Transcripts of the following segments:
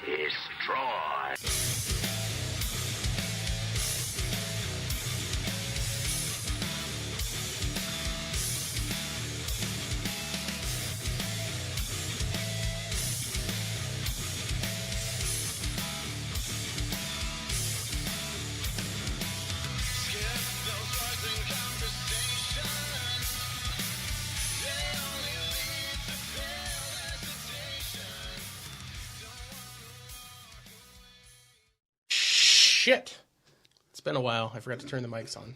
Destroy. Shit. It's been a while. I forgot to turn the mics on.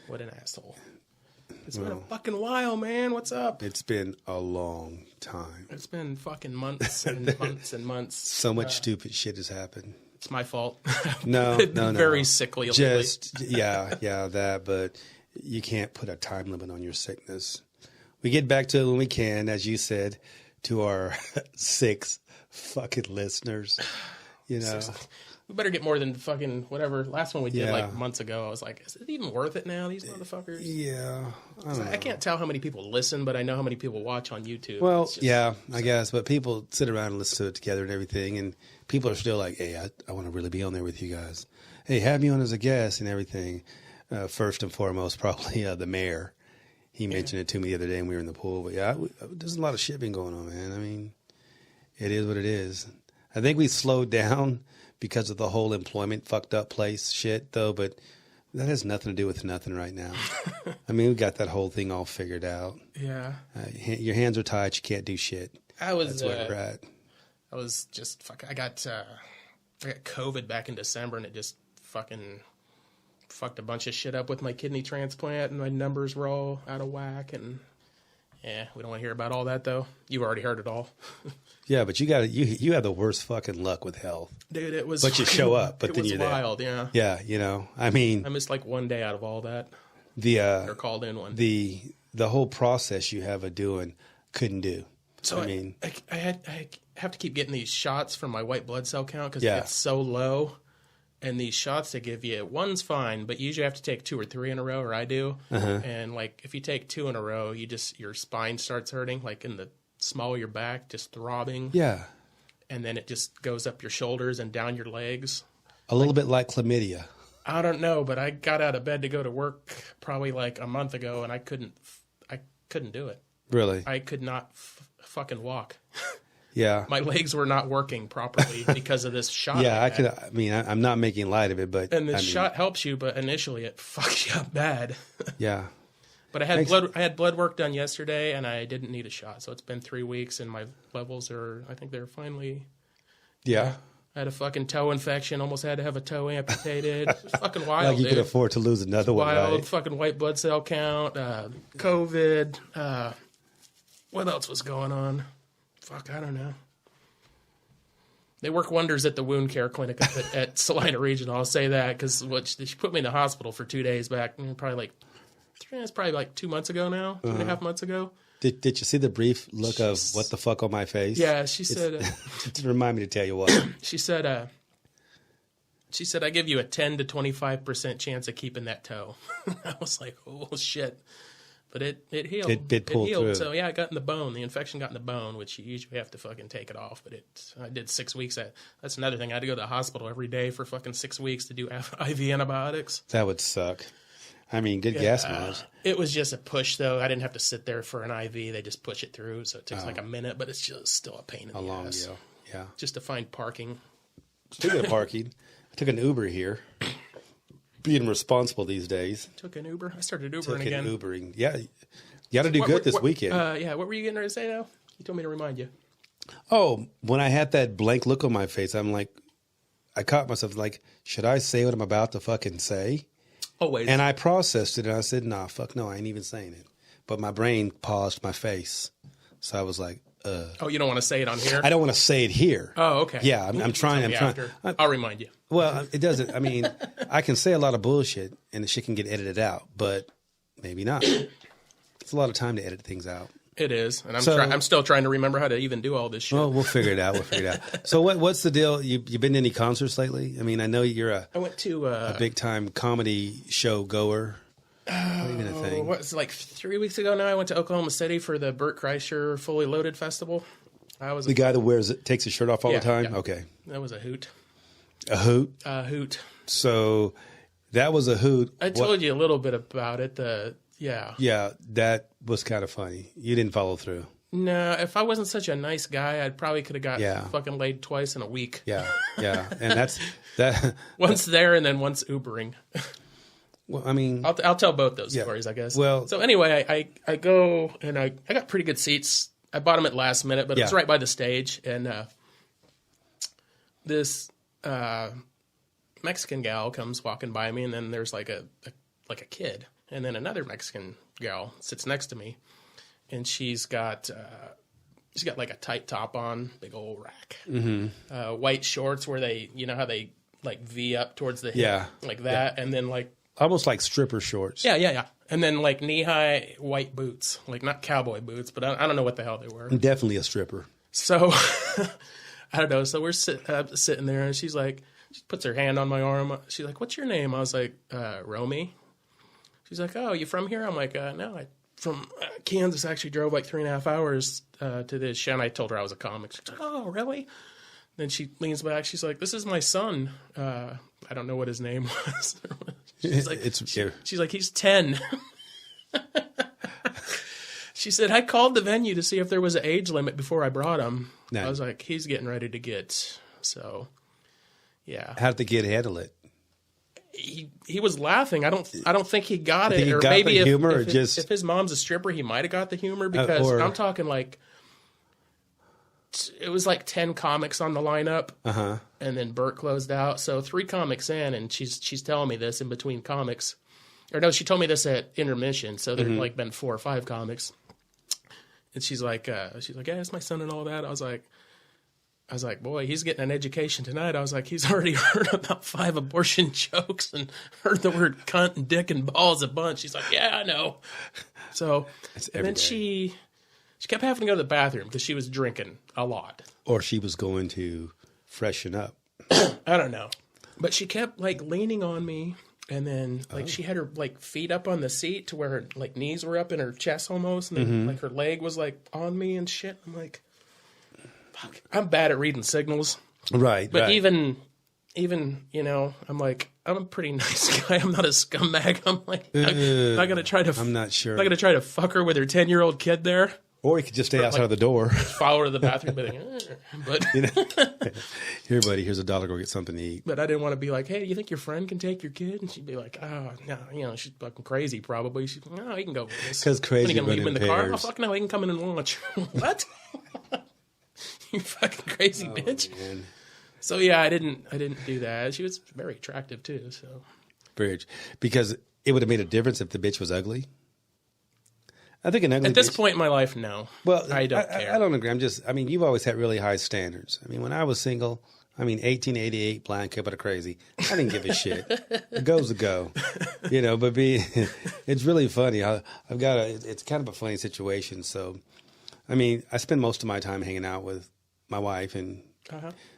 What an asshole. It's been a fucking while, man. What's up? It's been a long time. It's been fucking months and months and months. So much stupid shit has happened. It's my fault. No. Very sickly. Just, yeah, that, but you can't put a time limit on your sickness. We get back to it when we can, as you said, to our 6 fucking listeners. You know. We better get more than fucking whatever. Last one we did like months ago. I was like, is it even worth it now, these motherfuckers? Yeah. I can't tell how many people listen, but I know how many people watch on YouTube. Well, I guess. But people sit around and listen to it together and everything. And people are still like, hey, I want to really be on there with you guys. Hey, have me on as a guest and everything. First and foremost, probably the mayor. He mentioned it to me the other day when we were in the pool. But yeah, there's a lot of shit been going on, man. I mean, it is what it is. I think we slowed down because of the whole employment fucked up place shit, though, but that has nothing to do with nothing right now. I mean, we got that whole thing all figured out. Yeah. Your hands are tied. You can't do shit. That's where we're at. I was just I got COVID back in December, and it just fucking fucked a bunch of shit up with my kidney transplant, and my numbers were all out of whack, and yeah, we don't want to hear about all that, though. You've already heard it all. Yeah, but you have the worst fucking luck with health. Dude, it was... But you show up, but then you're there. It was wild, yeah. Yeah, you know, I mean... I missed like one day out of all that. Or called in one. The whole process you have of doing, couldn't do. So I have to keep getting these shots from my white blood cell count because it's so low. And these shots they give you, one's fine, but you usually have to take 2 or 3 in a row, or I do. And like if you take 2 in a row, your spine starts hurting, like in the small of your back, just throbbing. Yeah. And then it just goes up your shoulders and down your legs. A little bit like chlamydia. I don't know, but I got out of bed to go to work probably like a month ago, and I couldn't do it. Really? I could not fucking walk. Yeah. My legs were not working properly because of this shot. Yeah, I'm not making light of it, but... And the shot helps you, but initially it fucks you up bad. Yeah. But I had blood work done yesterday, and I didn't need a shot. So it's been 3 weeks, and my levels I think they're finally... Yeah. I had a fucking toe infection, almost had to have a toe amputated. It was fucking wild, like you could afford to lose another one, wild, right? fucking white blood cell count, COVID. What else was going on? Fuck, I don't know. They work wonders at the wound care clinic at Salina Regional. I'll say that because she put me in the hospital for 2 days back. It's probably like 2 months ago now, 2.5 months ago. Did you see the brief look of what the fuck on my face? Yeah, she said. To remind me to tell you what. She said, I give you a 10 to 25% chance of keeping that toe. I was like, oh shit. But it healed. It pulled healed. through. So yeah, it got in the bone. The infection got in the bone, which you usually have to fucking take it off. But I did 6 weeks. That's another thing. I had to go to the hospital every day for fucking 6 weeks to do IV antibiotics. That would suck. I mean, good gas mileage. It was just a push, though. I didn't have to sit there for an IV. They just push it through, so it takes like a minute. But it's just still a pain in the ass. Yeah. Just to find parking. Speaking of parking, I took an Uber here. Being responsible these days. Took an Uber. I started Ubering again. Ubering. Yeah. You got to do good this weekend. What were you getting ready to say now? You told me to remind you. Oh, when I had that blank look on my face, I'm like, I caught myself like, should I say what I'm about to fucking say? Always. And I processed it and I said, nah, fuck no, I ain't even saying it. But my brain paused my face. So I was like, Oh, you don't want to say it on here? I don't want to say it here. Oh, okay. Yeah, I'm trying. I'll remind you. Well, it doesn't. I mean, I can say a lot of bullshit and the shit can get edited out, but maybe not. It's a lot of time to edit things out. It is, and I'm still trying to remember how to even do all this shit. Well, we'll figure it out. So what's the deal? You been to any concerts lately? I mean, I know you're I went to a big time comedy show goer. What was it, like 3 weeks ago now? I went to Oklahoma City for the Burt Kreischer Fully Loaded Festival. I was the guy that takes his shirt off all the time? Yeah. Okay. That was a hoot. A hoot? A hoot. So that was a hoot. I told you a little bit about it. Yeah, that was kind of funny. You didn't follow through. No, if I wasn't such a nice guy, I probably could have got fucking laid twice in a week. Yeah. And that's that. Once there and then once Ubering. Well, I mean, I'll tell both those stories, I guess. Well, so anyway, I go and I got pretty good seats. I bought them at last minute, but it was right by the stage. And this Mexican gal comes walking by me, and then there's like a kid, and then another Mexican gal sits next to me, and she's got like a tight top on, big old rack, white shorts where they, you know how they like V up towards the hip, like that, and then like almost like stripper shorts. Yeah. And then like knee-high white boots, like not cowboy boots, but I don't know what the hell they were. Definitely a stripper. So I don't know. So we're sitting there, and she's like, she puts her hand on my arm. She's like, "What's your name?" I was like, "Romy." She's like, "Oh, you from here?" I'm like, "No, I from Kansas. Actually drove like 3.5 hours to this show." And I told her I was a comic. She's like, "Oh, really?" Then she leans back. She's like, "This is my son." I don't know what his name was. She's like, she's like, "He's 10." She said, "I called the venue to see if there was an age limit before I brought him." I was like, "He's getting ready to get." So, yeah. How did the kid handle it? He was laughing. I don't think he got it. He or got maybe the humor, if his mom's a stripper, he might have got the humor, because I'm talking like it was like 10 comics on the lineup, and then Bert closed out. So 3 comics in, and she's telling me this in between comics, or no, she told me this at intermission. So there'd like been 4 or 5 comics, and she's like, "Yeah, it's my son and all that." I was like, "Boy, he's getting an education tonight." I was like, "He's already heard about 5 abortion jokes and heard the word cunt and dick and balls a bunch." She's like, "Yeah, I know." So, and then she kept having to go to the bathroom because she was drinking a lot. Or she was going to freshen up. I don't know. But she kept like leaning on me, and then like she had her like feet up on the seat to where her like knees were up in her chest almost, and then like her leg was like on me and shit. I'm like, fuck. I'm bad at reading signals. Right. But even you know, I'm like, I'm a pretty nice guy. I'm not a scumbag. I'm like, I'm not gonna try to. I'm not sure. I'm not gonna try to fuck her with her 10-year-old kid there. Or you could just stay outside of the door. Follow her to the bathroom, but You know? Here, buddy, here's $1. Go get something to eat. But I didn't want to be like, "Hey, you think your friend can take your kid?" And she'd be like, "Oh, no, you know, she's fucking crazy, probably." She's like, "No, he can go with this." Because crazy. When are you gonna leave him in the car? Oh, fuck no, he can come in and lunch. What? You fucking crazy bitch. Man. So yeah, I didn't do that. She was very attractive too. So because it would have made a difference if the bitch was ugly. I think an ugly at this bitch, point in my life, no. Well, I don't care. I don't agree. You've always had really high standards. I mean, when I was single, 1888, blind couple of crazy. I didn't give a shit. A go's a go. You know, but it's really funny. It's kind of a funny situation. So, I spend most of my time hanging out with my wife, and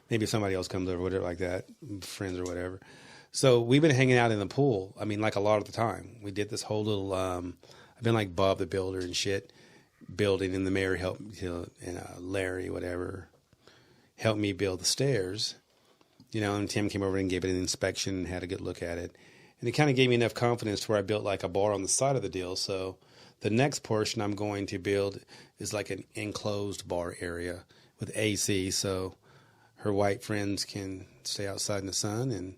maybe if somebody else comes over, whatever like that, friends or whatever. So we've been hanging out in the pool. Like a lot of the time. We did this whole little, I've been like Bob the Builder and shit, building, and the mayor helped, and Larry, whatever, helped me build the stairs, and Tim came over and gave it an inspection and had a good look at it. And it kind of gave me enough confidence to where I built like a bar on the side of the deal. So the next portion I'm going to build is like an enclosed bar area with AC. So her white friends can stay outside in the sun, and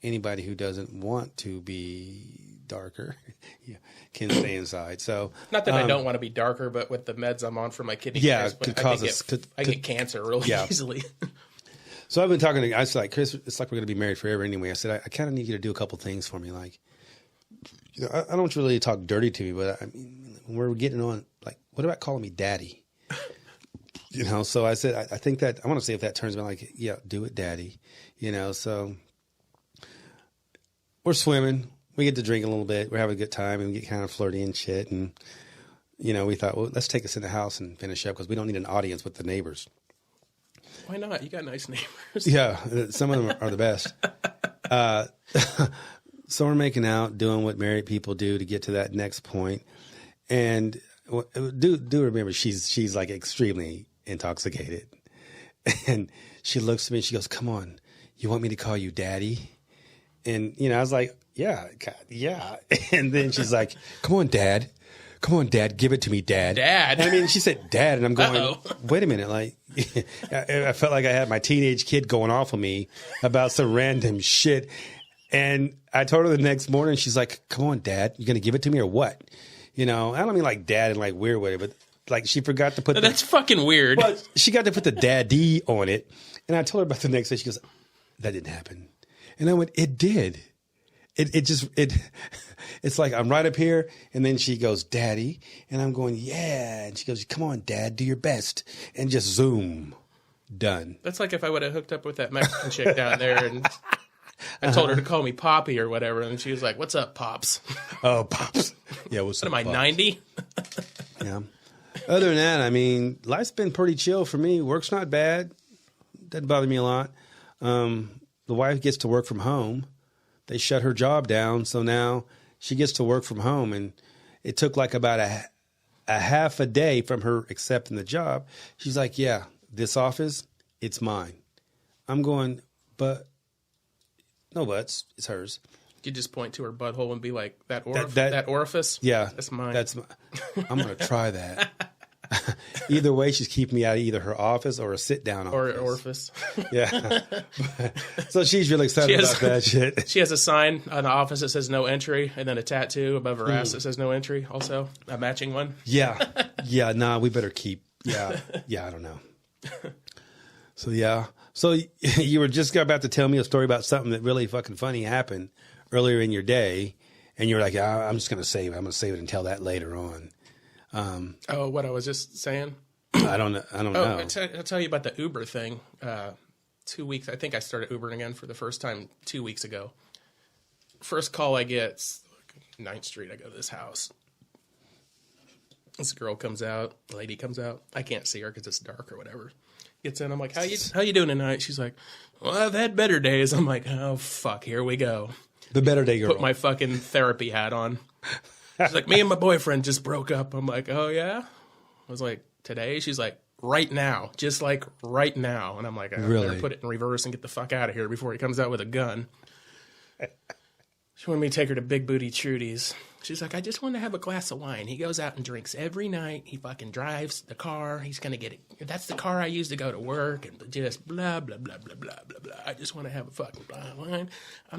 anybody who doesn't want to be darker can stay inside. So not that I don't want to be darker, but with the meds I'm on for my kidney, I get cancer really easily. So I've been talking to, I was like, "Chris, it's like we're going to be married forever anyway." I said, I kind of need you to do a couple things for me. Like, I don't really talk dirty to you, but when we're getting on, like, what about calling me daddy? So I said, I think that, I want to see if that turns me like, yeah, do it, daddy. So we're swimming. We get to drink a little bit. We're having a good time, and we get kind of flirty and shit. And, we thought, well, let's take us in the house and finish up because we don't need an audience with the neighbors. Why not? You got nice neighbors. Yeah, some of them are the best. So we're making out, doing what married people do to get to that next point. And do remember, she's like extremely intoxicated. And she looks at me and she goes, come on, you want me to call you daddy? And, you know, I was like, yeah, God, yeah. And then she's like, come on, dad, give it to me, dad. Dad? And I mean, she said dad, and I'm going, Uh-oh. wait a minute. Like, I felt like I had my teenage kid going off on me about some random shit. And I told her the next morning, she's like, come on, dad, you going to give it to me or what? You know, I don't mean like dad and like weird way, but like she forgot to put That's fucking weird. well, she got to put the daddy on it. And I told her about the next day. She goes, that didn't happen. And I went, it did. It's like I'm right up here. And then she goes, daddy. And I'm going, yeah. And she goes, come on, dad, do your best. And just zoom. Done. That's like if I would have hooked up with that Mexican chick down there and I told her to call me Poppy or whatever. And she was like, what's up, Pops? Oh, Pops. Yeah, what's What up, am I, Pops? 90? Yeah. Other than that, I mean, life's been pretty chill for me. Work's not bad. Doesn't bother me a lot. The wife gets to work from home. They shut her job down, so now she gets to work from home. And it took like about a half a day from her accepting the job. She's like, yeah, this office, it's mine. I'm going, but no buts, it's hers. You just point to her butthole and be like, that That- orifice? Yeah. That's mine. I'm going to try that. Either way, she's keeping me out of either her office or a sit-down office. or orifice. Yeah. So she's really excited about that shit. She has a sign on the office that says no entry, and then a tattoo above her ass that says no entry, also a matching one. Yeah. Yeah, nah, we better keep. Yeah. Yeah, I don't know. So, yeah. So you were just about to tell me a story about something that really fucking funny happened earlier in your day, and you were like, I'm just going to save it. I'm going to save it and tell that later on. What I was just saying? I don't know. I'll tell you about the Uber thing. 2 weeks. I think I started Ubering again for the first time 2 weeks ago. First call I get, 9th Street. I go to this house. This girl comes out. Lady comes out. I can't see her because it's dark or whatever. Gets in. I'm like, how you doing tonight? She's like, well, I've had better days. I'm like, oh fuck, here we go. The better day girl. Put my fucking therapy hat on. She's like, me and my boyfriend just broke up. I'm like, oh yeah? I was like, today? She's like, right now. Just like right now. And I'm like, I Really? better put it in reverse and get the fuck out of here before he comes out with a gun. She wanted me to take her to Big Booty Trudy's. She's like, I just want to have a glass of wine. He goes out and drinks every night. He fucking drives the car. He's going to get it. That's the car I use to go to work and just blah, blah, blah, blah, blah, blah, blah. I just want to have a fucking wine. I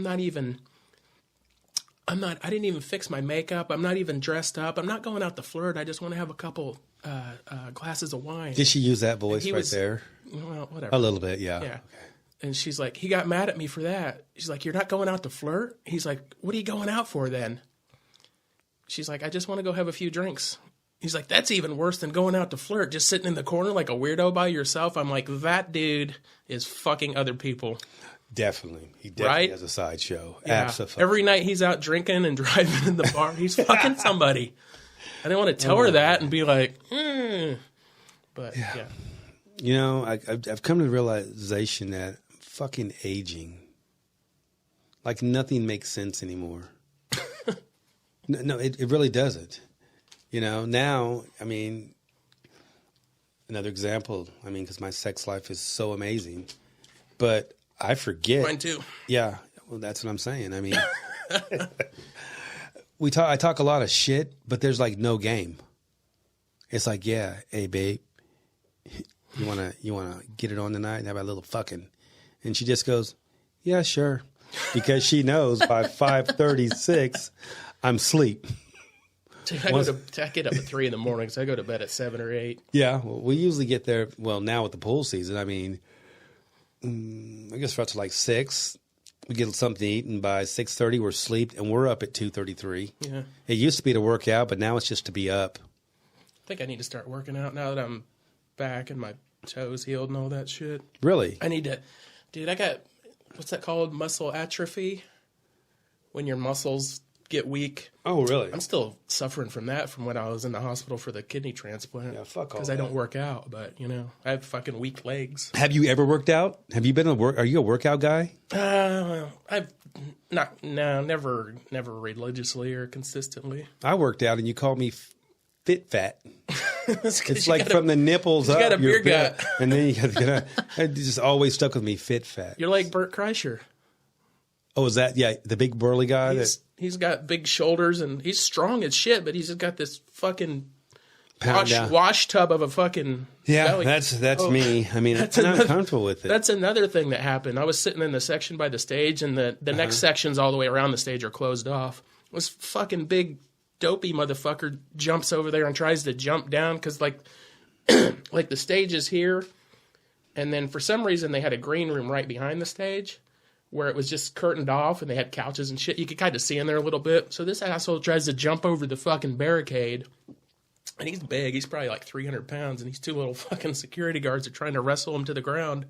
didn't even fix my makeup. I'm not even dressed up. I'm not going out to flirt. I just want to have a couple glasses of wine. Did she use that voice right there? Well, whatever. A little bit, yeah. Yeah. Okay. And she's like, he got mad at me for that. She's like, you're not going out to flirt? He's like, what are you going out for then? She's like, I just want to go have a few drinks. He's like, that's even worse than going out to flirt, just sitting in the corner like a weirdo by yourself. I'm like, that dude is fucking other people. Definitely. He definitely Right? has a sideshow. Yeah. Absolutely. Every night he's out drinking and driving in the bar. He's fucking somebody. I didn't want to tell her that and be like, But yeah. You know, I've come to the realization that fucking aging, like nothing makes sense anymore. No, it really doesn't. You know, now, I mean, another example, I mean, because my sex life is so amazing, but I forget. Mine too. Yeah, well, that's what I'm saying. I mean, I talk a lot of shit, but there's like no game. It's like, yeah, hey babe, you wanna get it on tonight and have a little fucking, and she just goes, yeah, sure, because she knows by 5:36 I'm asleep. I get up at 3 a.m, so I go to bed at 7 or 8. Yeah, well, we usually get there. Well, now with the pool season, I mean, I guess we're up to like 6. We get something to eat, and by 6:30 we're asleep, and we're up at 2:33. Yeah. It used to be to work out, but now it's just to be up. I think I need to start working out now that I'm back and my toes healed and all that shit. Really? I need to, dude, I got, what's that called? Muscle atrophy? When your muscles get weak. Oh, really? I'm still suffering from that from when I was in the hospital for the kidney transplant. Yeah, fuck all because I don't that. work out, but, you know, I have fucking weak legs. Have you ever worked out? Have you been are you a workout guy? I've never religiously or consistently. I worked out, and you called me fit fat. It's like from the nipples up. You got a beer gut. And then you got it just always stuck with me, fit fat. You're like Bert Kreischer. Oh, is that, the big burly guy? He's got big shoulders and he's strong as shit, but he's just got this fucking wash tub of a fucking belly. That's me. I mean, I'm not comfortable with it. That's another thing that happened. I was sitting in the section by the stage, and the next sections all the way around the stage are closed off. This fucking big dopey motherfucker jumps over there and tries to jump down because like the stage is here, and then for some reason they had a green room right behind the stage where it was just curtained off and they had couches and shit. You could kind of see in there a little bit. So this asshole tries to jump over the fucking barricade. And he's big. He's probably like 300 pounds. And these two little fucking security guards are trying to wrestle him to the ground.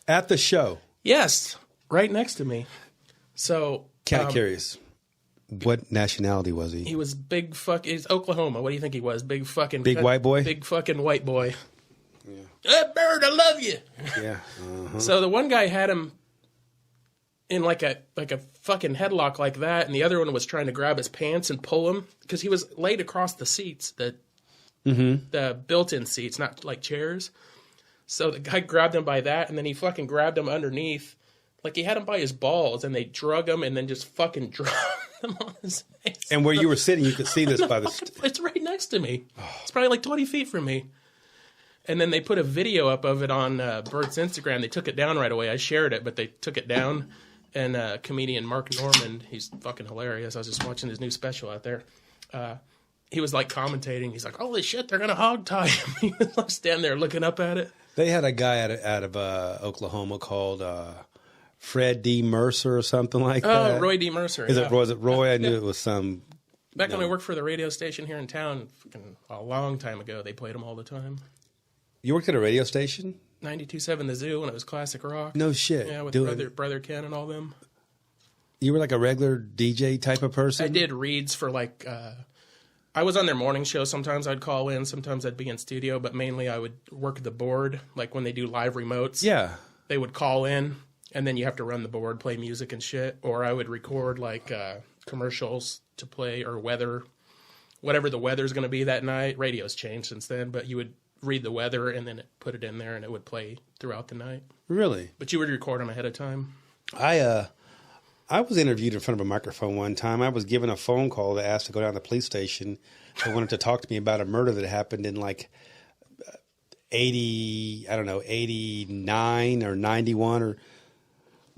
At the show? Yes. Right next to me. So. Kind of curious. What nationality was he? He was big he's Oklahoma. What do you think he was? Big fucking. Big white boy? Big fucking white boy. Yeah. Hey, Bird, I love you. Yeah. So the one guy had him in like a fucking headlock like that. And the other one was trying to grab his pants and pull him. Because he was laid across the seats. The built-in seats, not like chairs. So the guy grabbed him by that, and then he fucking grabbed him underneath. Like he had him by his balls, and they drug him and then just fucking dropped him on his face. And where you were sitting, you could see this by the... It's right next to me. It's probably like 20 feet from me. And then they put a video up of it on Bert's Instagram. They took it down right away. I shared it, but they took it down. And comedian Mark Norman, he's fucking hilarious. I was just watching his new special out there. He was like commentating. He's like, "Holy shit, they're gonna hog tie him." He was like standing there looking up at it. They had a guy out of Oklahoma called Fred D. Mercer or something like that. Oh, Roy D. Mercer. Was it Roy? I knew it was some. Back when I worked for the radio station here in town, fucking a long time ago, they played him all the time. You worked at a radio station? 92.7 The Zoo when it was classic rock. No shit. Yeah, with brother Ken and all them. You were like a regular DJ type of person? I did reads for like. I was on their morning show. Sometimes I'd call in. Sometimes I'd be in studio. But mainly I would work the board. Like when they do live remotes. Yeah. They would call in. And then you have to run the board, play music and shit. Or I would record like commercials to play or weather. Whatever the weather's going to be that night. Radio's changed since then. But you would read the weather and then put it in there. And it would play throughout the night. Really? But you would record them ahead of time. I was interviewed in front of a microphone one time. I was given a phone call that asked to go down to the police station. They wanted to talk to me about a murder that happened in like 89 or 91 or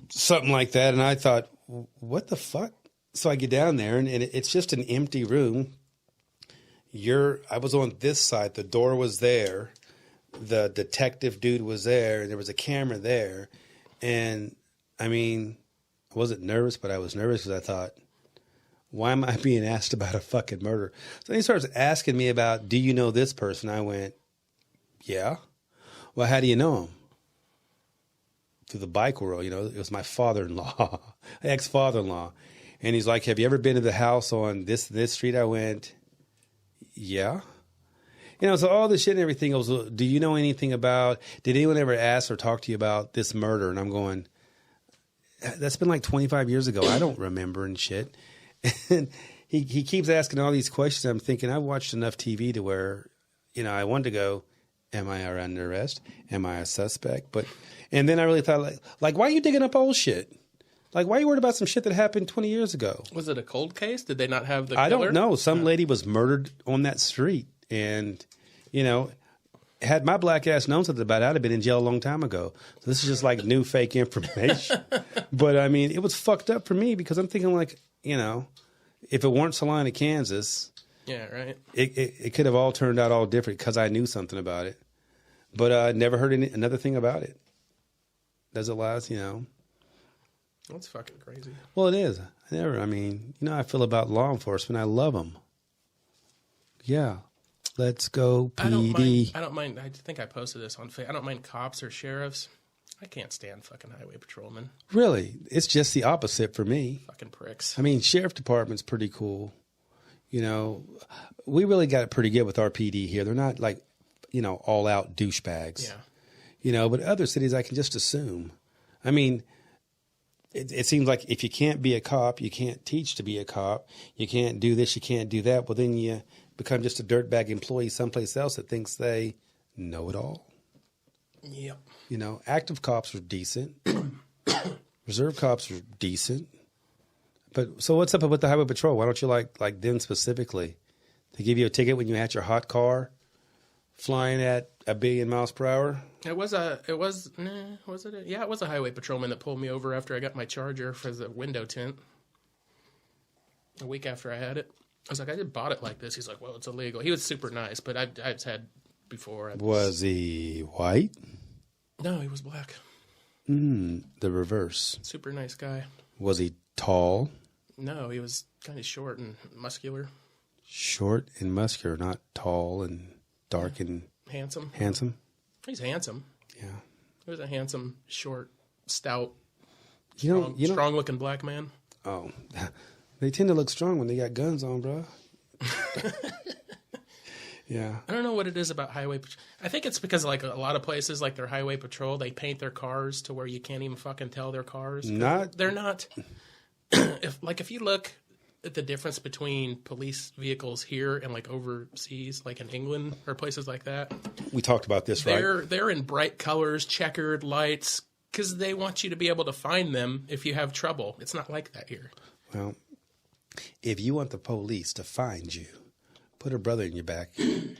something like that. And I thought, what the fuck? So I get down there and it's just an empty room. I was on this side. The door was there. The detective dude was there. And there was a camera there. And I mean... I wasn't nervous, but I was nervous because I thought, why am I being asked about a fucking murder? So then he starts asking me about, do you know this person? I went, yeah. Well, how do you know him? Through the bike world, it was my father-in-law, ex-father-in-law. And he's like, have you ever been to the house on this street? I went, yeah. So all this shit and everything goes, do you know anything about, did anyone ever ask or talk to you about this murder? And I'm going, that's been like 25 years ago. I don't remember and shit. And he keeps asking all these questions. I'm thinking I've watched enough TV to where, I wanted to go, am I under arrest? Am I a suspect? And then I really thought like, why are you digging up old shit? Like, why are you worried about some shit that happened 20 years ago? Was it a cold case? Did they not have the killer? I don't know. Some lady was murdered on that street. And, had my black ass known something about it, I'd have been in jail a long time ago. So this is just like new fake information. But I mean, it was fucked up for me because I'm thinking like, if it weren't Salina, Kansas, yeah, right. It could have all turned out all different because I knew something about it. But I never heard another thing about it. Does it last, That's fucking crazy. Well, it is. I feel about law enforcement. I love them. Yeah. Let's go, PD. I don't mind. I think I posted this on Facebook. I don't mind cops or sheriffs. I can't stand fucking highway patrolmen. Really? It's just the opposite for me. Fucking pricks. I mean, sheriff department's pretty cool. We really got it pretty good with our PD here. They're not like, all out douchebags. Yeah. But other cities I can just assume. I mean, it seems like if you can't be a cop, you can't teach to be a cop. You can't do this, you can't do that. Well, then you become just a dirtbag employee someplace else that thinks they know it all. Yep. You know, active cops are decent. Reserve cops are decent. But so what's up with the highway patrol? Why don't you like them specifically? They give you a ticket when you had your hot car flying at 1 billion miles per hour? It was a highway patrolman that pulled me over after I got my Charger for the window tint. A week after I had it. I was like, I just bought it like this. He's like, well, it's illegal. He was super nice, but I've had before. Was he white? No, he was black. The reverse. Super nice guy. Was he tall? No, he was kind of short and muscular. Short and muscular, not tall and dark and handsome. Handsome? He's handsome. Yeah. He was a handsome, short, stout, strong-looking black man. Oh, they tend to look strong when they got guns on, bro. Yeah. I don't know what it is about highway patrol. I think it's because like a lot of places, like their highway patrol, they paint their cars to where you can't even fucking tell they're cars. They're not. If you look at the difference between police vehicles here and like overseas, like in England or places like that. We talked about this, right? They're in bright colors, checkered lights, because they want you to be able to find them if you have trouble. It's not like that here. Well, if you want the police to find you, put a brother in your back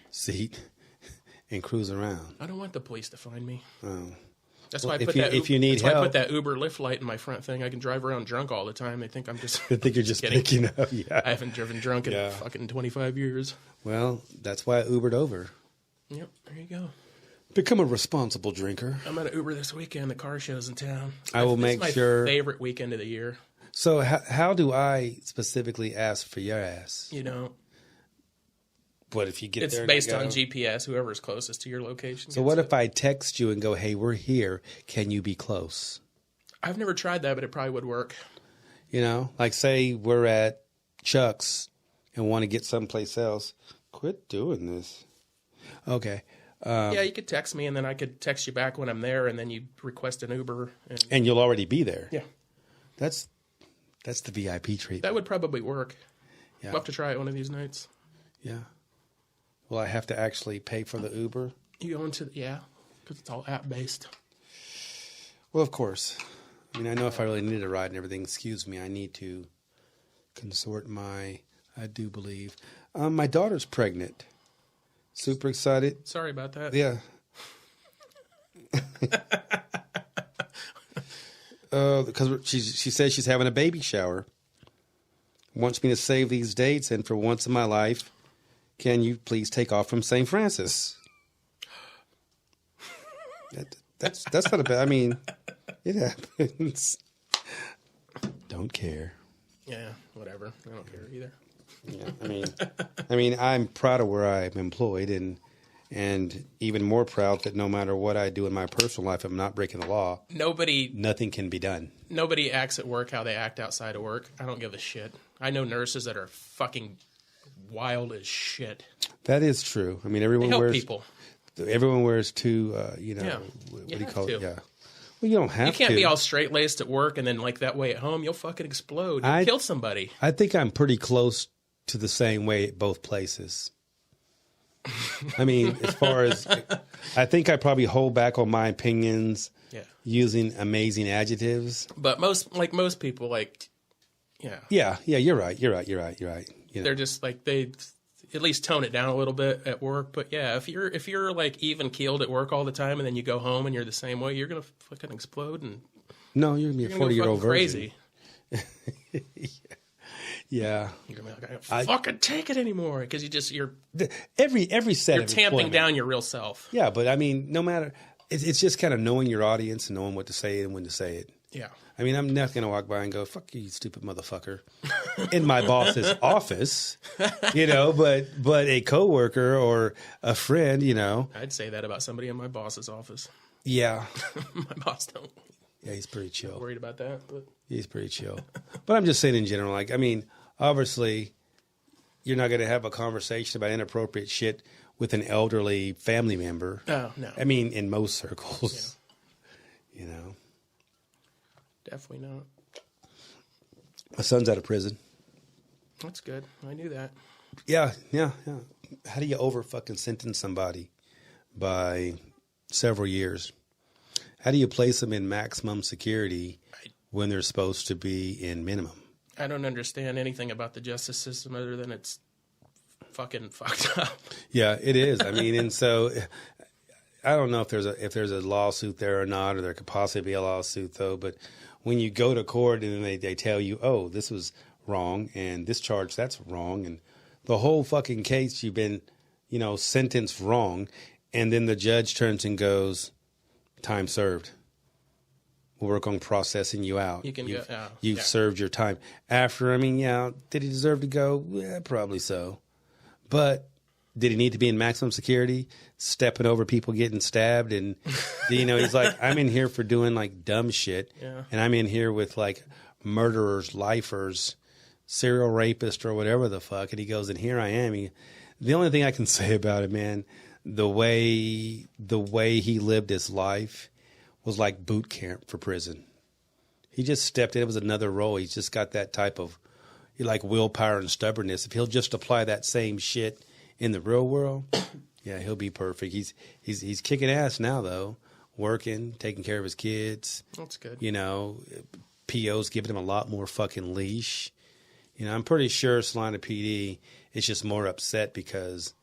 seat and cruise around. I don't want the police to find me. Oh. That's why I put that Uber Lyft light in my front thing. I can drive around drunk all the time. They think I'm just. They think you're just picking up. Yeah. I haven't driven drunk in fucking 25 years. Well, that's why I Ubered over. Yep, there you go. Become a responsible drinker. I'm at an Uber this weekend. The car show's in town. I will make sure. It's my favorite weekend of the year. So how do I specifically ask for your ass? You know. What if you get there? It's based on GPS, whoever's closest to your location. So what if I text you and go, hey, we're here. Can you be close? I've never tried that, but it probably would work. You know, like say we're at Chuck's and want to get someplace else. Quit doing this. Okay. Yeah, you could text me and then I could text you back when I'm there and then you request an Uber. And you'll already be there. Yeah. That's the VIP treatment. That would probably work. Yeah. We'll have to try it one of these nights. Yeah. Will I have to actually pay for the Uber? You go into because it's all app based. Well, of course. I mean, I know if I really needed a ride and everything, excuse me, I need to consort I do believe. My daughter's pregnant. Super excited. Sorry about that. Yeah. Because she says she's having a baby shower. Wants me to save these dates, and for once in my life, can you please take off from St. Francis? That's not a bad. I mean, it happens. Don't care. Yeah, whatever. I don't care either. Yeah, I mean, I'm proud of where I'm employed, and even more proud that no matter what I do in my personal life, I'm not breaking the law. Nothing can be done. Nobody acts at work how they act outside of work. I don't give a shit. I know nurses that are fucking wild as shit. That is true. I mean, everyone wears people. Everyone wears two. What do you call it? Yeah. Well, you don't have to. You can't be all straight laced at work and then like that way at home. You'll fucking explode. You'll kill somebody. I think I'm pretty close to the same way at both places. I mean, as far as I think I probably hold back on my opinions using amazing adjectives. But most people Yeah, you're right. You know. They're just like they at least tone it down a little bit at work. But yeah, if you're like even keeled at work all the time and then you go home and you're the same way, you're gonna fucking explode and no, you're gonna be a 40-year-old crazy. Yeah, you're gonna be like, I can't fucking take it anymore because you're every set you're tamping down your real self. Yeah, but I mean, no matter, it's just kind of knowing your audience and knowing what to say and when to say it. Yeah. I mean, I'm not going to walk by and go, fuck you, stupid motherfucker, in my boss's office, but a coworker or a friend, I'd say that about somebody in my boss's office. Yeah. My boss don't. Yeah, he's pretty chill. I'm worried about that, but. He's pretty chill. But I'm just saying in general, like, I mean, obviously, you're not going to have a conversation about inappropriate shit with an elderly family member. Oh, no. I mean, in most circles, Definitely not. My son's out of prison. That's good. I knew that. Yeah. How do you over fucking sentence somebody by several years? How do you place them in maximum security when they're supposed to be in minimum? I don't understand anything about the justice system other than it's fucking fucked up. Yeah, it is. I mean, and so I don't know if there's a lawsuit there or not, or there could possibly be a lawsuit though. But when you go to court and then they tell you, oh, this was wrong, and this charge that's wrong, and the whole fucking case you've been, sentenced wrong, and then the judge turns and goes, time served. We'll work on processing you out. You've served your time. After, did he deserve to go? Yeah, probably so. But did he need to be in maximum security, stepping over people getting stabbed? And, he's like, I'm in here for doing like dumb shit. Yeah. And I'm in here with like murderers, lifers, serial rapist or whatever the fuck. And he goes, and here I am. The only thing I can say about it, man, the way he lived his life was like boot camp for prison. He just stepped in. It was another role. He's just got that type of like willpower and stubbornness. If he'll just apply that same shit in the real world, yeah, he'll be perfect. He's kicking ass now though, working, taking care of his kids. That's good. PO's giving him a lot more fucking leash. I'm pretty sure Salina PD is just more upset because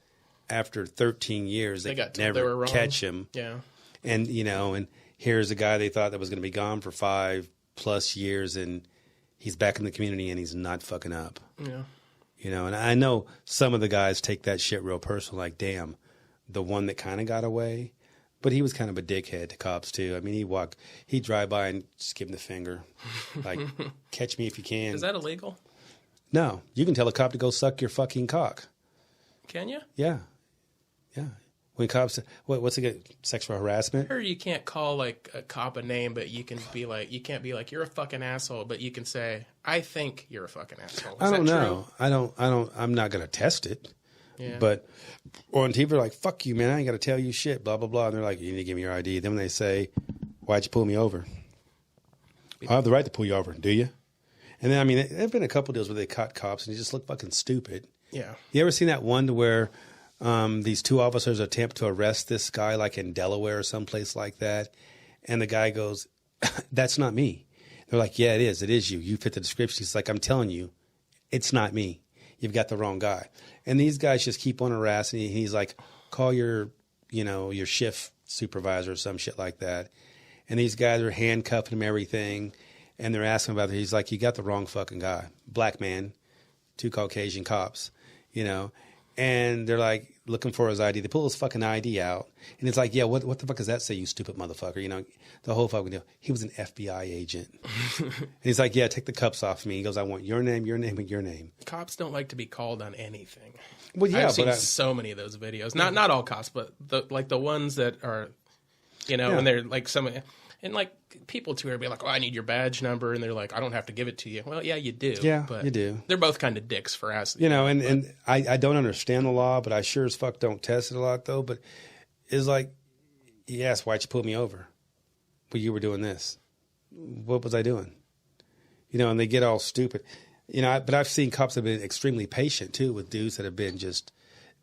after 13 years they could never catch him. Yeah. And and here's a guy they thought that was going to be gone for 5+ years, and he's back in the community and he's not fucking up. Yeah. And I know some of the guys take that shit real personal, like, damn, the one that kind of got away. But he was kind of a dickhead to cops, too. I mean, he'd drive by and just give him the finger. Like, catch me if you can. Is that illegal? No. You can tell a cop to go suck your fucking cock. Can you? Yeah. When cops, what's it get? Sexual harassment? Or you can't call like a cop a name, but you can be like, you can't be like, you're a fucking asshole, but you can say, I think you're a fucking asshole. I don't know. I'm not going to test it. Yeah. But on TV, they're like, fuck you, man. I ain't got to tell you shit, blah, blah, blah. And they're like, you need to give me your ID. Then when they say, why'd you pull me over? I have the right to pull you over, do you? And then, there have been a couple deals where they caught cops and you just look fucking stupid. Yeah. You ever seen that one to where these two officers attempt to arrest this guy like in Delaware or someplace like that, and the guy goes, that's not me. They're like, yeah, it is. It is you. You fit the description. He's like, I'm telling you, it's not me. You've got the wrong guy. And these guys just keep on harassing. He's like, call your shift supervisor or some shit like that. And these guys are handcuffing him, everything. And they're asking about it. He's like, you got the wrong fucking guy. Black man, 2 Caucasian cops, And they're like looking for his ID. They pull his fucking ID out. And it's like, yeah, what the fuck does that say, you stupid motherfucker? The whole fucking deal. He was an FBI agent. And he's like, yeah, take the cuffs off me. He goes, I want your name, and your name. Cops don't like to be called on anything. Well, yeah, I've seen so many of those videos. Not all cops, but the ones that are, when they're like and like people too are be like, oh, I need your badge number. And they're like, I don't have to give it to you. Well, yeah, you do. Yeah, but you do. They're both kind of dicks for asking. And I don't understand the law, but I sure as fuck don't test it a lot though. But it's like, yes, why'd you pull me over? Well, you were doing this. What was I doing? And they get all stupid. But I've seen cops that have been extremely patient too with dudes that have been just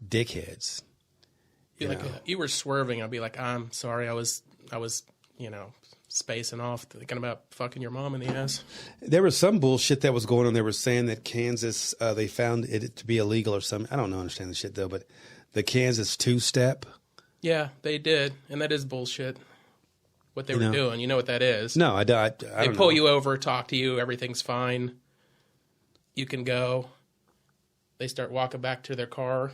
dickheads. You were swerving. I'd be like, I'm sorry. I was, spacing off, thinking about fucking your mom in the ass. There was some bullshit that was going on. They were saying that Kansas, they found it to be illegal or something. I don't understand the shit though, but the Kansas 2-step. Yeah, they did. And that is bullshit. What they were doing. You know what that is? No, I don't. They pull you over, talk to you, everything's fine. You can go. They start walking back to their car.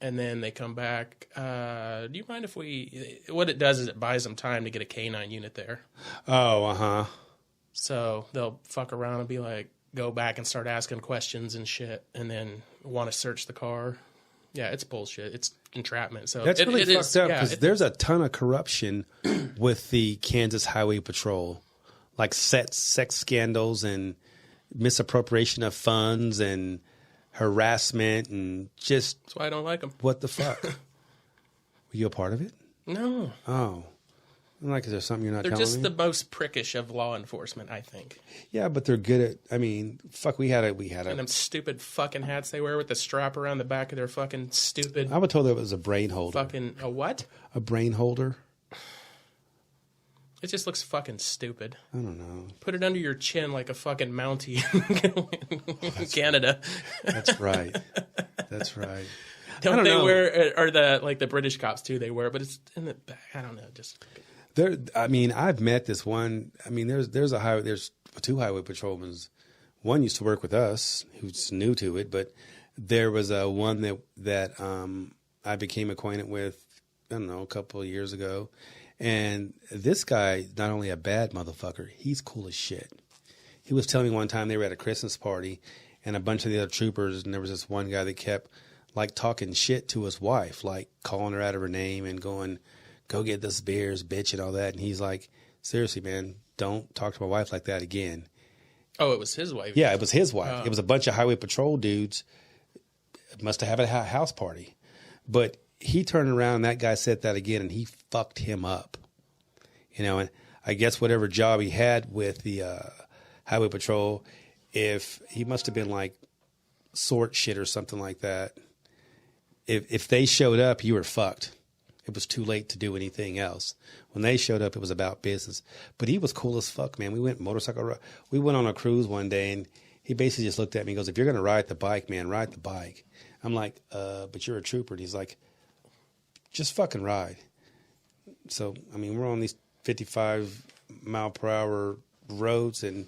And then they come back. Do you mind if what it does is it buys them time to get a K-9 unit there. Oh, uh-huh. So they'll fuck around and be like, go back and start asking questions and shit, and then want to search the car. Yeah, it's bullshit. It's entrapment. So that's really fucked up because there's a ton of corruption with the Kansas Highway Patrol, like sex scandals and misappropriation of funds and harassment and just. That's why I don't like them. What the fuck? Were you a part of it? No. Oh. I'm like, is there something you're not They're telling just me? the most prickish of law enforcement, I think. Yeah, but they're good at. I mean, fuck, we had a. And them stupid fucking hats they wear with the strap around the back of their fucking stupid I was told it was a brain holder. fucking a what? A brain holder. It just looks fucking stupid. I don't know. Put it under your chin like a fucking Mountie in Canada. That's right. That's right. Don't they wear, or the British cops too, they wear, but it's in the back. I don't know, just. There, I mean, I've met this one. I mean, there's two highway patrolmen. One used to work with us, who's new to it, but there was one that I became acquainted with, I don't know, a couple of years ago. And this guy, not only a bad motherfucker, he's cool as shit. He was telling me one time they were at a Christmas party and a bunch of the other troopers, and there was this one guy that kept like talking shit to his wife, like calling her out of her name and going, go get this beers, bitch, and all that. And he's like, seriously, man, don't talk to my wife like that again. Oh, it was his wife. Yeah, it was his wife. It was a bunch of highway patrol dudes. Must have had a house party. But he turned around and that guy said that again and he fucked him up. You know, and I guess whatever job he had with the highway patrol, if he must have been like sort shit or something like that. If they showed up, you were fucked. It was too late to do anything else. When they showed up, it was about business. But he was cool as fuck, man. We went we went on a cruise one day, and he basically just looked at me and goes, if you're going to ride the bike, man, ride the bike. I'm like, but you're a trooper. And he's like, just fucking ride. So, I mean, we're on these 55 mile per hour roads, and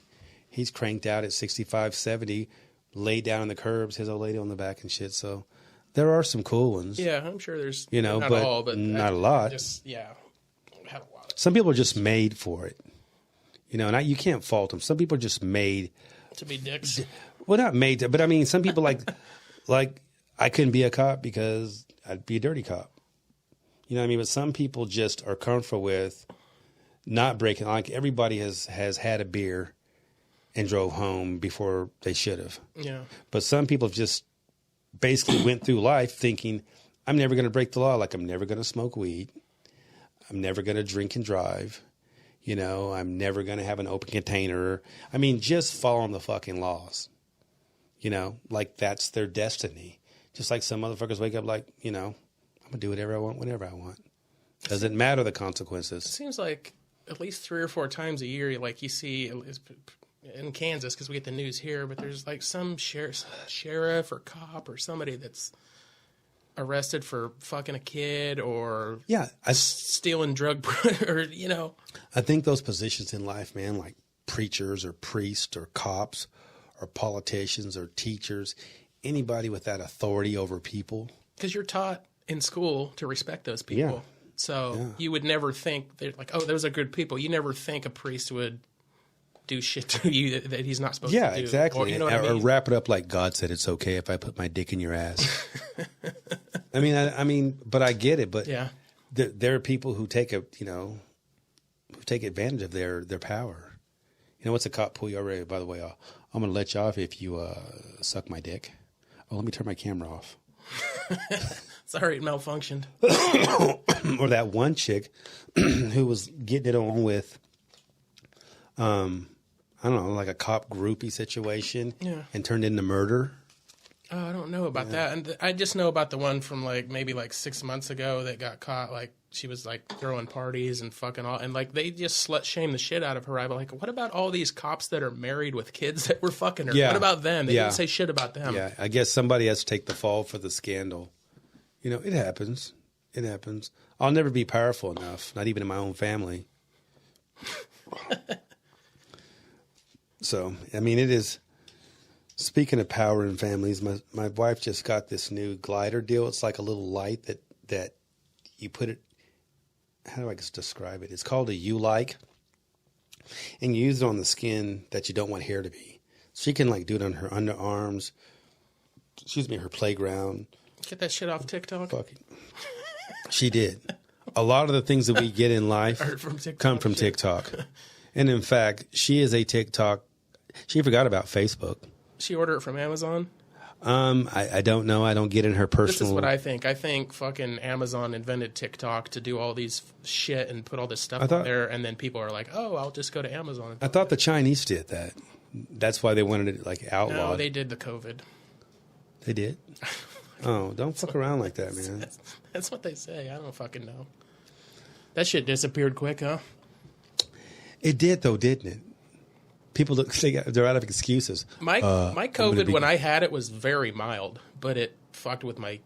he's cranked out at 65, 70, laid down on the curbs, his old lady on the back and shit. So there are some cool ones. Yeah, I'm sure there's, not but all, but not a lot. Just, yeah, had a lot of Some people are just made for it, and you can't fault them. Some people are just made to be dicks. Well, not made to, but I mean, some people like I couldn't be a cop because I'd be a dirty cop. You know what I mean? But some people just are comfortable with not breaking. Like everybody has had a beer and drove home before they should have. Yeah. But some people just basically went through life thinking, I'm never going to break the law. Like I'm never going to smoke weed. I'm never going to drink and drive. I'm never going to have an open container. I mean, just following the fucking laws. Like that's their destiny. Just like some motherfuckers wake up like, I'm going to do whatever I want, whenever I want. Doesn't matter the consequences. It seems like at least 3 or 4 times a year, like you see in Kansas, because we get the news here, but there's like some sheriff or cop or somebody that's arrested for fucking a kid or stealing drug or I think those positions in life, man, like preachers or priests or cops or politicians or teachers, anybody with that authority over people. Because you're taught in school to respect those people. Yeah. So you would never think they're like, oh, those are good people. You never think a priest would do shit to you that he's not supposed to do. Yeah, exactly. Or wrap it up like God said it's okay if I put my dick in your ass. I mean, but I get it. But yeah, there are people who take who take advantage of their power. What's a cop pull you over? By the way, I'm going to let you off if you suck my dick. Oh, let me turn my camera off. Sorry, it malfunctioned. Or that one chick who was getting it on with, I don't know, like a cop groupie situation and turned into murder. Oh, I don't know about that. And I just know about the one from maybe 6 months ago that got caught. Like she was throwing parties and fucking all, and they just slut shame the shit out of her. I'm like, what about all these cops that are married with kids that were fucking her? Yeah. What about them? They didn't say shit about them. Yeah, I guess somebody has to take the fall for the scandal. It happens. It happens. I'll never be powerful enough, not even in my own family. So, I mean, it is. Speaking of power in families, my wife just got this new glider deal. It's like a little light that you put it. How do I describe it? It's called a U-like, and you use it on the skin that you don't want hair to be. She can do it on her underarms. Her playground. Get that shit off TikTok. Fucking. She did. A lot of the things that we get in life come from TikTok. And in fact, she is a TikTok. She forgot about Facebook. She ordered it from Amazon? I don't know. I don't get in her personal. This is what I think. I think fucking Amazon invented TikTok to do all these shit and put all this stuff out there, and then people are like, "Oh, I'll just go to Amazon." I thought the Chinese did that. That's why they wanted it like outlawed. No, they did the COVID. They did. Oh, don't fuck around like that, man. That's what they say. I don't fucking know. That shit disappeared quick, huh? It did, though, didn't it? People they're out of excuses. My COVID when I had it was very mild, but it fucked with my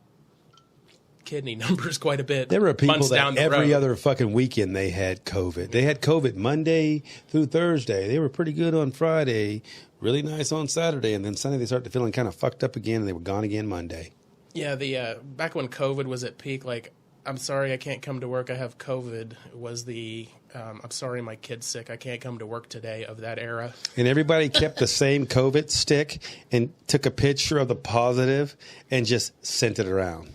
kidney numbers quite a bit. There were people that every road. other fucking weekend they had COVID. They had COVID Monday through Thursday. They were pretty good on Friday, really nice on Saturday, and then Sunday they started feeling kind of fucked up again, and they were gone again Monday. Yeah, the back when COVID was at peak, like, I'm sorry I can't come to work, I have COVID, was the I'm sorry my kid's sick, I can't come to work today of that era. And everybody kept the same COVID stick and took a picture of the positive and just sent it around.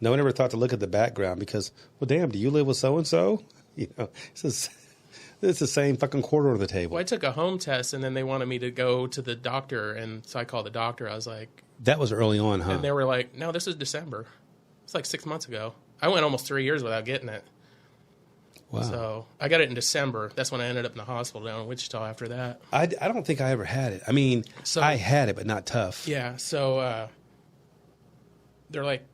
No one ever thought to look at the background because, well, damn, do you live with so-and-so? You know, it's the same fucking quarter of the table. Well, I took a home test, and then they wanted me to go to the doctor, and so I called the doctor. I was like... That was early on, huh? And they were like, no, this is December. It's like 6 months ago. I went almost 3 years without getting it. Wow. So I got it in December. That's when I ended up in the hospital down in Wichita after that. I don't think I ever had it. I mean, I had it, but not tough. Yeah, so they're like,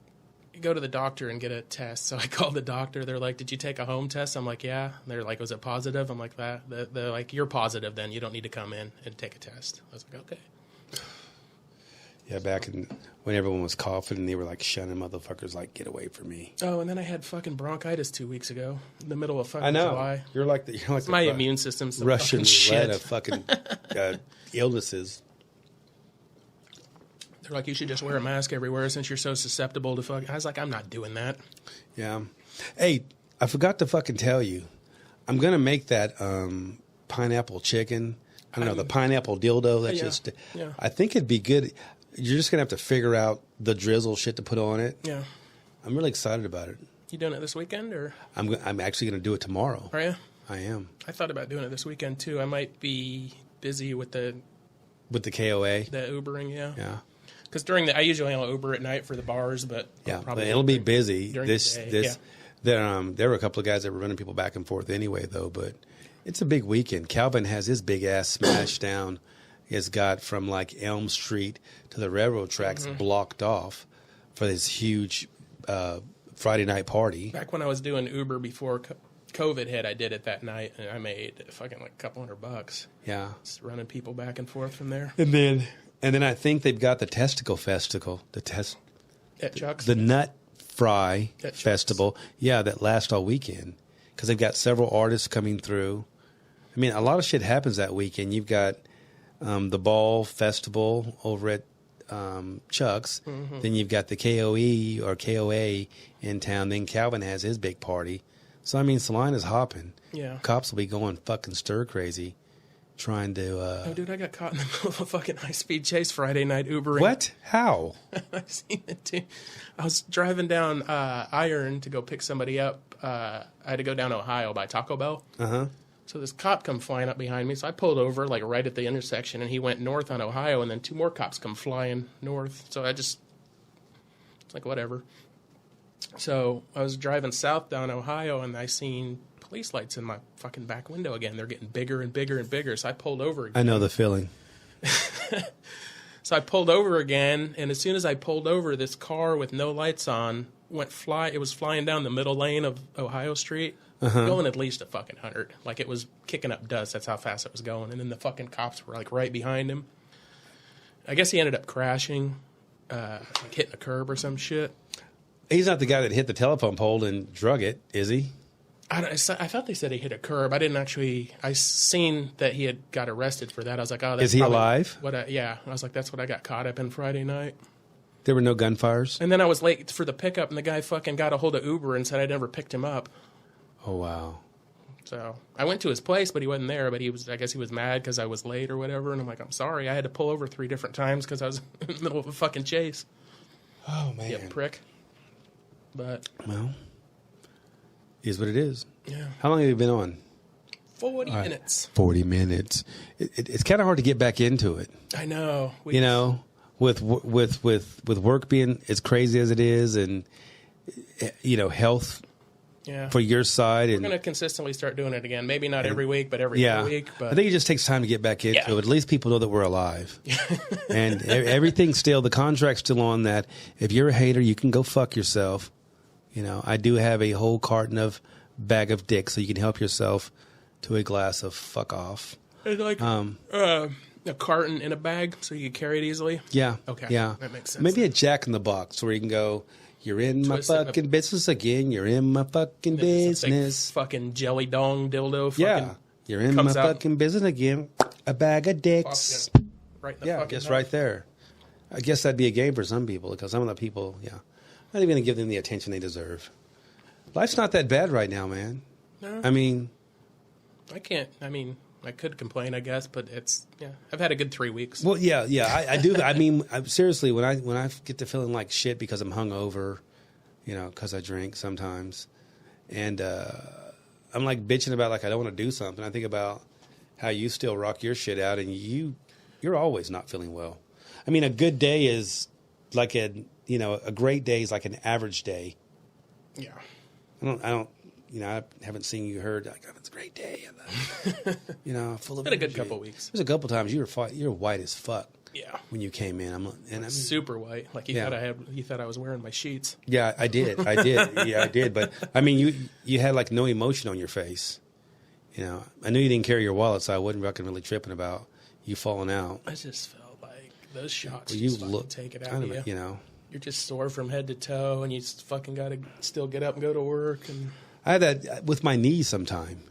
go to the doctor and get a test. So I called the doctor. They're like, did you take a home test? I'm like, yeah. And they're like, was it positive? I'm like, that. They're like, you're positive then. You don't need to come in and take a test. I was like, okay. Yeah, back when everyone was coughing and they were like shunning motherfuckers like, get away from me. Oh, and then I had fucking bronchitis 2 weeks ago in the middle of fucking July. You're like my immune system's some Russian fucking roulette shit. of fucking illnesses. They're like, you should just wear a mask everywhere since you're so susceptible to fucking... I was like, I'm not doing that. Yeah. Hey, I forgot to fucking tell you. I'm going to make that pineapple chicken. I don't know, the pineapple dildo. Yeah. I think it'd be good. You're just going to have to figure out the drizzle shit to put on it. Yeah. I'm really excited about it. You doing it this weekend, or? I'm actually going to do it tomorrow. Are you? I am. I thought about doing it this weekend, too. I might be busy with the KOA? The Ubering, yeah. Yeah. Because I usually only Uber at night for the bars, but probably it'll be busy. During the day. There were a couple of guys that were running people back and forth anyway, though. But it's a big weekend. Calvin has his big ass smash down. He's got from like Elm Street to the railroad tracks blocked off for this huge Friday night party. Back when I was doing Uber before COVID hit, I did it that night, and I made fucking like a couple $100. Yeah, just running people back and forth from there. And then I think they've got the Testicle Festival, at Chuck's, the Nut Fry at Festival. Chuck's. Yeah, that lasts all weekend because they've got several artists coming through. I mean, a lot of shit happens that weekend. You've got the Ball Festival over at Chuck's. Mm-hmm. Then you've got the KOE or KOA in town. Then Calvin has his big party. So, I mean, Salina's hopping. Yeah. Cops will be going fucking stir crazy trying to... Oh, dude, I got caught in the middle of a fucking high-speed chase Friday night Ubering. What? How? I've seen it, too. I was driving down Iron to go pick somebody up. I had to go down Ohio by Taco Bell. Uh-huh. So this cop come flying up behind me. So I pulled over, like, right at the intersection, and he went north on Ohio, and then two more cops come flying north. So it's like, whatever. So I was driving south down Ohio, and I seen police lights in my fucking back window again. They're getting bigger and bigger and bigger. So I pulled over again. I know the feeling. So I pulled over again, and as soon as I pulled over, this car with no lights on it was flying down the middle lane of Ohio Street, going at least a fucking 100. Like, it was kicking up dust. That's how fast it was going. And then the fucking cops were, like, right behind him. I guess he ended up crashing, like hitting a curb or some shit. He's not the guy that hit the telephone pole and drug it, is he? I thought they said he hit a curb. I didn't actually... I seen that he had got arrested for that. I was like, oh, that's Is he alive? Yeah. I was like, that's what I got caught up in Friday night. There were no gunfires? And then I was late for the pickup, and the guy fucking got a hold of Uber and said I never picked him up. Oh, wow. So I went to his place, but he wasn't there. But I guess he was mad because I was late or whatever. And I'm like, I'm sorry. I had to pull over 3 different times because I was in the middle of a fucking chase. Oh, man. You prick. But... Well, is what it is. Yeah. How long have you been on? 40 minutes. 40 minutes. It's kind of hard to get back into it. I know. with work being as crazy as it is, and health for your side, we're and going to consistently start doing it again. Maybe not every week, but every week. But I think it just takes time to get back into it. At least people know that we're alive, and everything's still, the contract's still on that. If you're a hater, you can go fuck yourself. I do have a whole carton of bag of dick, so you can help yourself to a glass of fuck off. It's like a carton in a bag, so you can carry it easily. Yeah. Okay. Yeah. That makes sense. Maybe a Jack in the Box where you can go, you're in my fucking business again. You're in my fucking business. Fucking jelly dong dildo. Yeah. You're in my fucking business again. A bag of dicks. Right in the fucking just mouth. right there. I guess that'd be a game for some people, because some of the people, I'm not even going to give them the attention they deserve. Life's not that bad right now, man. No. I mean, I could complain, I guess, but I've had a good 3 weeks. well, yeah, I do. I mean, seriously, when I get to feeling like shit because I'm hungover, because I drink sometimes, and I'm like bitching about like I don't want to do something. I think about how you still rock your shit out, and you're always not feeling well. I mean, a good day is like a great day is like an average day. Yeah. I haven't seen you heard like, it's a great day. Full of Been a good couple weeks. There's a couple times you're white as fuck. Yeah. When you came in, I'm super white. Like you thought I was wearing my sheets. Yeah, I did. Yeah, I did. But I mean, you had like no emotion on your face. I knew you didn't carry your wallet, so I wasn't fucking really tripping about you falling out. I just felt like those shots. You look take it out of you. You're just sore from head to toe, and you fucking got to still get up and go to work. And I had that with my knees sometime.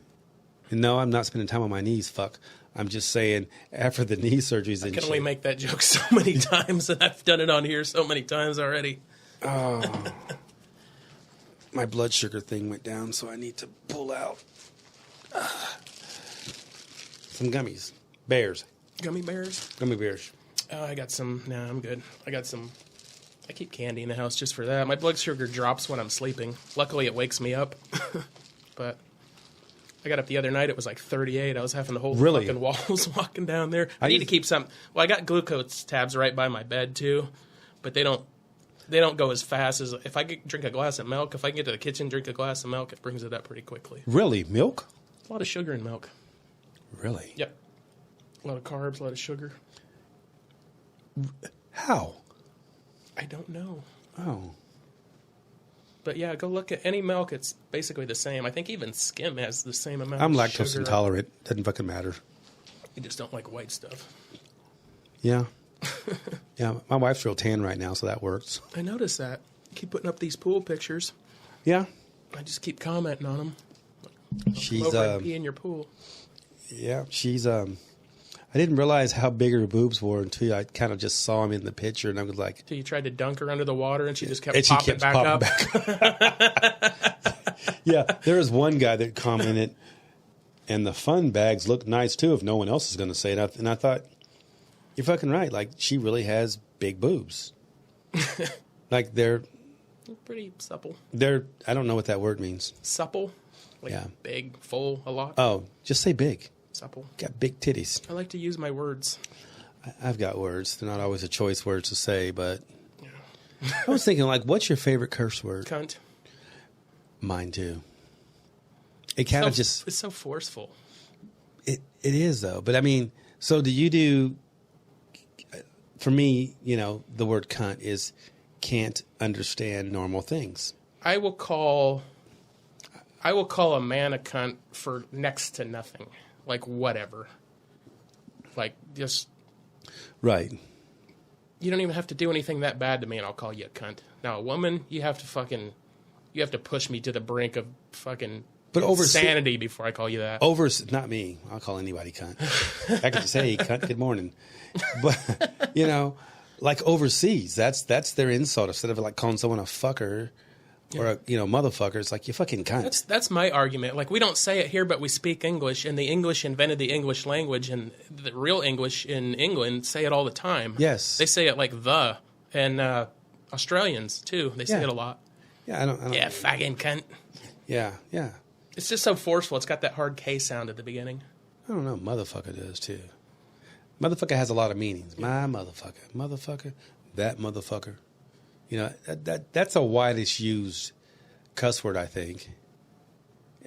And no, I'm not spending time on my knees. Fuck. I'm just saying, after the knee surgeries, I can only make that joke so many times, and I've done it on here so many times already. Oh, my blood sugar thing went down, so I need to pull out some gummies. Gummy bears. Gummy bears. I got some. Nah, I'm good. I keep candy in the house just for that. My blood sugar drops when I'm sleeping. Luckily, it wakes me up. But I got up the other night. It was like 38. I was having to hold the fucking walls walking down there. I need to keep some. Well, I got glucose tabs right by my bed too, but they don't go as fast as if I drink a glass of milk. If I can get to the kitchen, drink a glass of milk, it brings it up pretty quickly. Really, milk? A lot of sugar in milk. Really? Yep. A lot of carbs, a lot of sugar. How? I don't know. Oh. But yeah, go look at any milk. It's basically the same. I think even skim has the same amount I'm of lactose sugar. intolerant. Doesn't fucking matter. You just don't like white stuff. Yeah. Yeah, my wife's real tan right now, so that works. I noticed that. You keep putting up these pool pictures. Yeah. I just keep commenting on them. She's over and pee in your pool. Yeah, she's I didn't realize how big her boobs were until I kind of just saw them in the picture, and I was like... So you tried to dunk her under the water, and she just kept popping back up? Yeah, there was one guy that commented, and the fun bags look nice, too, if no one else is going to say it. And I thought, you're fucking right. Like, she really has big boobs. Like, they're pretty supple. I don't know what that word means. Supple? Like big, full, a lot? Oh, just say big. Supple. Got big titties. I like to use my words. I've got words. They're not always a choice words to say, but I was thinking, like, what's your favorite curse word? Cunt. Mine too. It kind of just... It's so forceful. It is, though. But, I mean, so do you do... For me, the word cunt is can't understand normal things. I will call a man a cunt for next to nothing. Like, whatever. Like, just... Right. You don't even have to do anything that bad to me, and I'll call you a cunt. Now, a woman, you have to push me to the brink of fucking insanity before I call you that. Not me. I'll call anybody cunt. I could just say, hey, cunt, good morning. But, like overseas, that's their insult. Instead of like calling someone a fucker... Or a motherfucker. It's like, you fucking cunt. That's my argument. Like, we don't say it here, but we speak English, and the English invented the English language, and the real English in England say it all the time. Yes, they say it like the, and Australians too. They say it a lot. Yeah, I don't. Yeah, fucking cunt. Yeah. It's just so forceful. It's got that hard K sound at the beginning. I don't know. Motherfucker does too. Motherfucker has a lot of meanings. My motherfucker, that motherfucker. You know, that's a widest used cuss word, I think.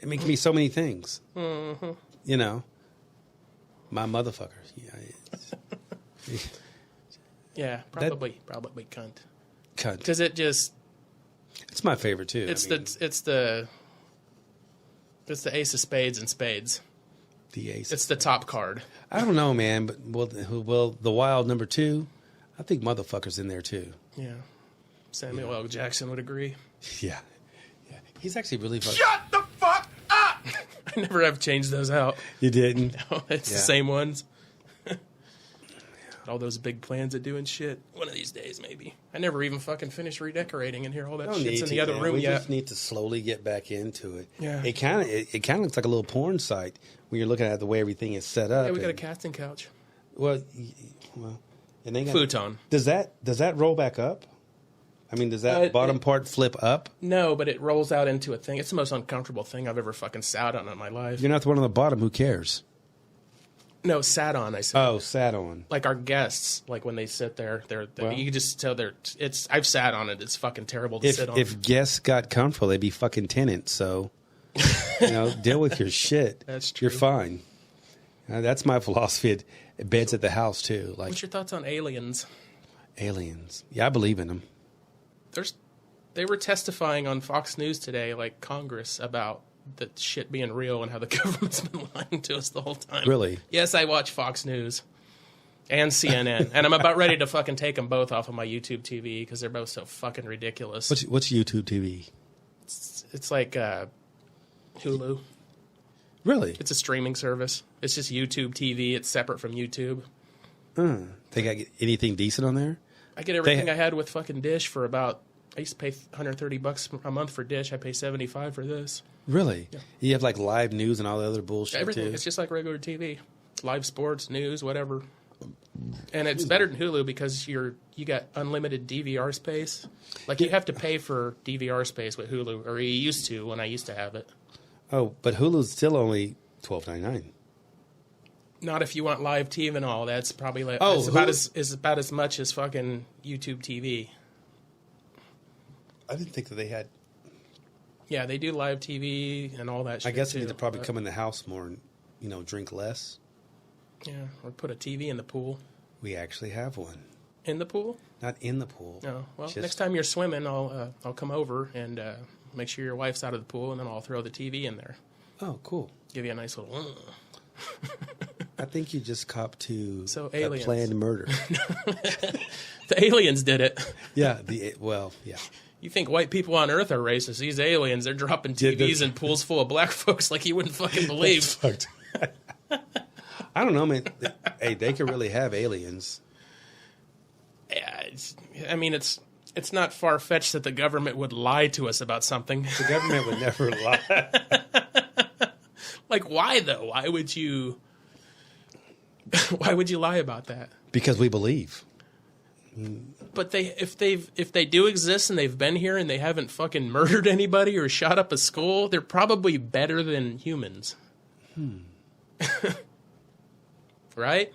I mean, it can be so many things. Mm-hmm. You know, my motherfucker. Yeah, yeah, probably cunt. Cunt. Because it just... It's my favorite, too. It's the ace of spades and spades. The ace. It's the top card. I don't know, man, but well, the wild number 2, I think motherfucker's in there, too. Yeah. Samuel L. Jackson would agree. Yeah. He's actually really funny. Shut the fuck up! I never have changed those out. You didn't? No, it's the same ones. All those big plans of doing shit. One of these days, maybe. I never even fucking finished redecorating and hear all that shit's in the other room we yet. We just need to slowly get back into it. Yeah. It kind of looks like a little porn site when you're looking at the way everything is set up. Yeah, we got a casting couch. Well, and they got futon. Does that roll back up? I mean, does that bottom part flip up? No, but it rolls out into a thing. It's the most uncomfortable thing I've ever fucking sat on in my life. You're not the one on the bottom. Who cares? No, sat on, I said. Oh, sat on. Like our guests, like when they sit there, you can just tell I've sat on it. It's fucking terrible to sit on. If guests got comfortable, they'd be fucking tenants. So, deal with your shit. That's true. You're fine. That's my philosophy at beds at the house, too. Like, what's your thoughts on aliens? Aliens. Yeah, I believe in them. They were testifying on Fox News today, like Congress, about the shit being real and how the government's been lying to us the whole time. Really? Yes, I watch Fox News and CNN, and I'm about ready to fucking take them both off of my YouTube TV because they're both so fucking ridiculous. What's YouTube TV? It's like Hulu. Really? It's a streaming service. It's just YouTube TV. It's separate from YouTube. They got anything decent on there? I get everything I had with fucking Dish for about... I used to pay $130 a month for Dish. I pay $75 for this. Really? Yeah. You have like live news and all the other bullshit Everything. too? It's just like regular TV. Live sports, news, whatever. And it's better than Hulu because you got unlimited DVR space. Like you have to pay for DVR space with Hulu, or you used to when I used to have it. Oh, but Hulu's still only $12.99. Not if you want live TV and all. That's probably like it's about as much as fucking YouTube TV. I didn't think that they had. Yeah, they do live TV and all that shit. I guess too, we need to probably come in the house more and drink less. Yeah, or put a TV in the pool. We actually have one. In the pool? Not in the pool. No. Well, next time you're swimming, I'll come over and make sure your wife's out of the pool, and then I'll throw the TV in there. Oh, cool. Give you a nice little... I think you just copped to a aliens. planned murder. The aliens did it. Yeah. Yeah. You think white people on Earth are racist? These aliens, they're dropping TVs in pools full of black folks like you wouldn't fucking believe. I don't know, man. Hey, they could really have aliens. Yeah, it's not far-fetched that the government would lie to us about something. The government would never lie. Like, why, though? Why would you lie about that? Because we believe. But if they do exist and they've been here and they haven't fucking murdered anybody or shot up a school, they're probably better than humans. Right?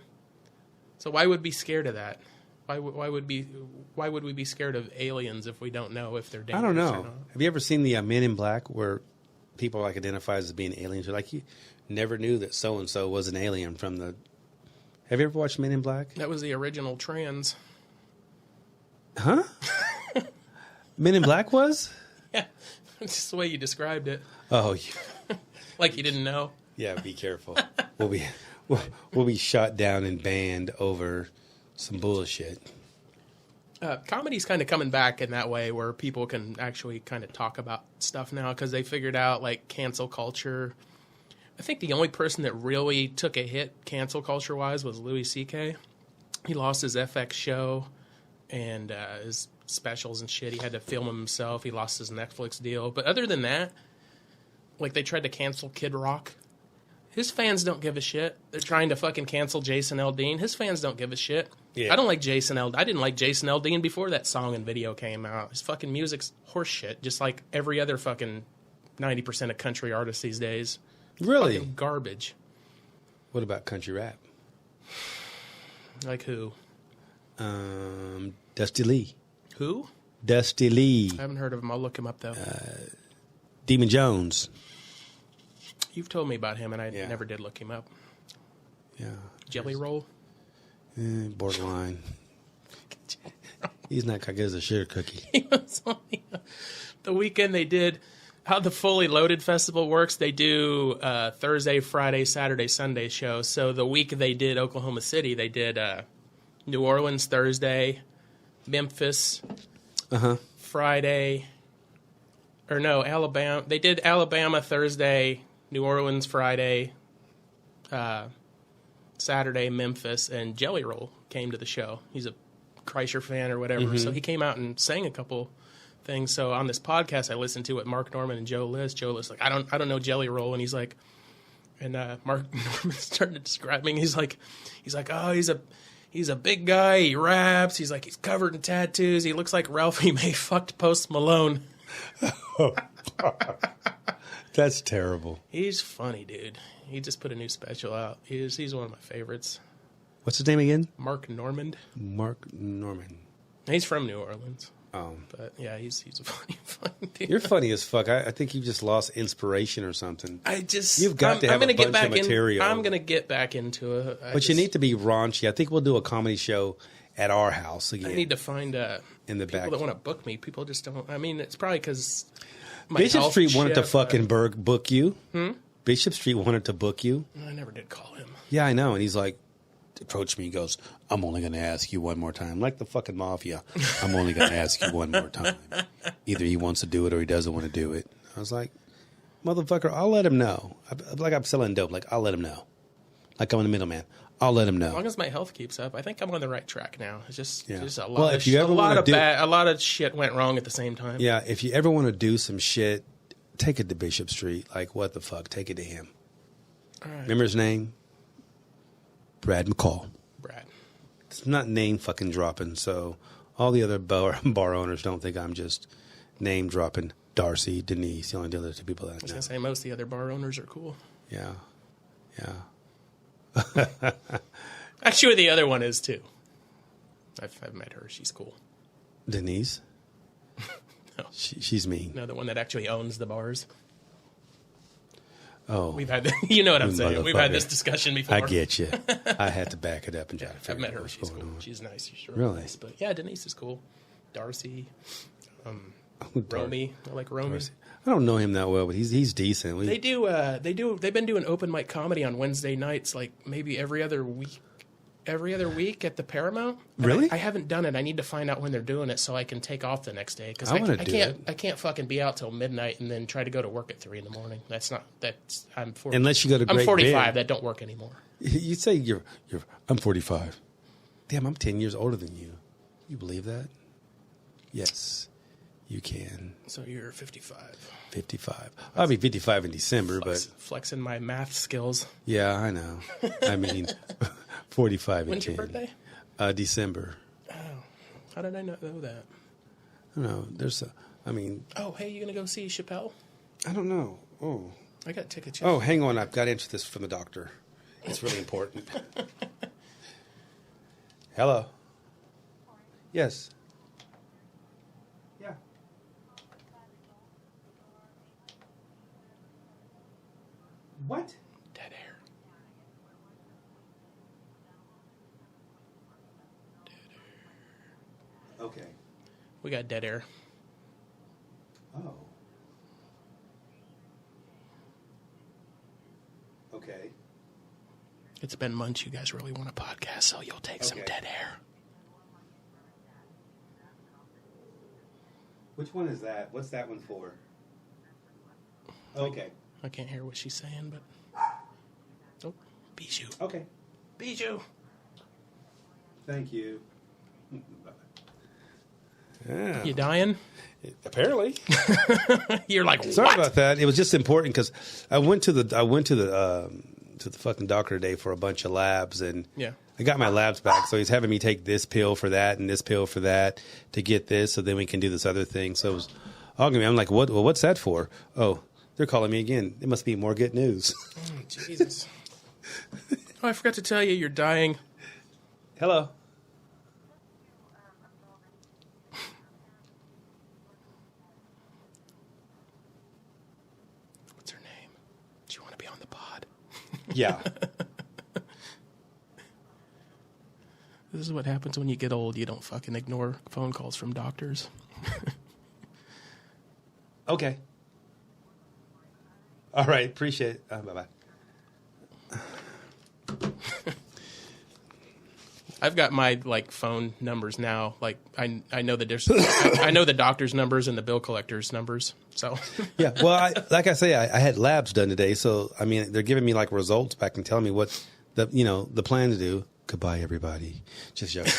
So why would we be scared of that? Why would we be scared of aliens if we don't know if they're dangerous? I don't or know. not? Have you ever seen the Men in Black where people like identify as being aliens? You're like, you never knew that so and so was an alien from the. Have you ever watched Men in Black? That was the original trans. Huh? Men in Black was? Yeah, it's just the way you described it. Oh, yeah. Like you didn't know. Yeah, be careful. We'll be shot down and banned over some bullshit. Comedy's kind of coming back in that way where people can actually kind of talk about stuff now because they figured out like cancel culture. I think the only person that really took a hit cancel culture wise was Louis C.K. He lost his FX show and his specials and shit. He had to film them himself. He lost his Netflix deal. But other than that, like they tried to cancel Kid Rock. His fans don't give a shit. They're trying to fucking cancel Jason Aldean. His fans don't give a shit. Yeah. I don't like Jason Aldean. I didn't like Jason Aldean before that song and video came out. His fucking music's horse shit, just like every other fucking 90% of country artists these days. Really? Fucking garbage. What about country rap? Like who? Dusty Lee. Who? Dusty Lee. I haven't heard of him. I'll look him up, though. Demon Jones. You've told me about him, and I never did look him up. Yeah. Jelly Roll? Borderline. He's not good as a sugar cookie. He was only the weekend they did. How the Fully Loaded Festival works, they do Thursday, Friday, Saturday, Sunday show. So the week they did Oklahoma City, they did New Orleans Thursday, Memphis Friday, or no, Alabama. They did Alabama Thursday, New Orleans Friday, Saturday, Memphis, and Jelly Roll came to the show. He's a Kreischer fan or whatever, so he came out and sang a couple things. So on this podcast I listened to with Mark Norman and Joe List, like, I don't know Jelly Roll, and he's like, and Mark Norman started to describe me. He's like, oh, he's a big guy. He raps. He's like, he's covered in tattoos. He looks like Ralphie May fucked Post Malone. That's terrible. He's funny, dude. He just put a new special out. He's one of my favorites. What's his name again? Mark Norman. Mark Norman. He's from New Orleans. Oh. But yeah, he's a funny dude. You're funny as fuck. I think you've just lost inspiration or something. You've got to have a bunch of material. I'm going to get back into it. But you need to be raunchy. I think we'll do a comedy show at our house again. I need to find in the people back that want to book me. People just don't. I mean, it's probably because Bishop Street wanted to fucking book you. Bishop Street wanted to book you. I never did call him. Yeah, I know. And he's like, approached me. He goes, I'm only going to ask you one more time. Like the fucking mafia. I'm only going to ask you one more time. Either he wants to do it or he doesn't want to do it. I was like, motherfucker, I'll let him know. Like I'm selling dope. Like, I'll let him know. Like I'm the middleman. I'll let him know. As long as my health keeps up, I think I'm on the right track now. It's just a lot. Well, if you ever want to a lot of shit went wrong at the same time. Yeah, if you ever want to do some shit, take it to Bishop Street. Like, what the fuck? Take it to him. All right. Remember his name? Brad McCall. Brad. It's not name fucking dropping, so all the other bar owners don't think I'm just name dropping Darcy, Denise, the only other two people that I know. I was going to say, most of the other bar owners are cool. Yeah. Yeah. Actually, the other one is too. I've met her. She's cool. Denise? No. She's mean. No, the one that actually owns the bars. Oh. We've had, you know what I'm saying. We've had this discussion before. I get you. I had to back it up and try to figure I've met out her. what's She's going cool. on. She's nice. She's Really? nice. But yeah, Denise is cool. Darcy. Romy. I like Romy. Darcy. I don't know him that well, but he's decent. They've been doing open mic comedy on Wednesday nights, like maybe every other week at the Paramount. Really? I haven't done it. I need to find out when they're doing it so I can take off the next day, because I can't fucking be out till midnight and then try to go to work at 3 a.m. I'm 40. Unless you go to Great I'm 45. Bend. That don't work anymore. You say I'm 45. Damn, I'm 10 years older than you. You believe that? Yes, you can. So you're 55. 55. I'll be 55 in December, but flexing my math skills. Yeah, I know. I mean, 45 and When's 10. your birthday? December. Oh, how did I not know that? I don't know. Oh, hey, you gonna go see Chappelle? I don't know. Oh, I got tickets. Oh, hang on. I've got to answer this from the doctor. It's really important. Hello. Yes. Yeah. What? Dead air. Okay. We got dead air. Oh. Okay. It's been months. You guys really want a podcast, so you'll take some dead air. Which one is that? What's that one for? Okay. I can't hear what she's saying, but... Oh, Bijou. Okay. Bijou. Thank you. Yeah. You dying? Apparently. You're like, sorry what? about that. It was just important because I went to the fucking doctor today for a bunch of labs, and I got my labs back. So he's having me take this pill for that and this pill for that to get this, so then we can do this other thing. So it was all gonna be. I'm like, what? Well, what's that for? Oh, they're calling me again. It must be more good news. Oh, Jesus. Oh, I forgot to tell you, you're dying. Hello. What's her name? Do you want to be on the pod? Yeah. This is what happens when you get old. You don't fucking ignore phone calls from doctors. Okay. All right. Appreciate it. Bye-bye. I've got my phone numbers now. Like I know I know the doctor's numbers and the bill collector's numbers. So Yeah. Well, I had labs done today, so I mean, they're giving me results back and telling me what the plan to do. Goodbye, everybody. Just joking.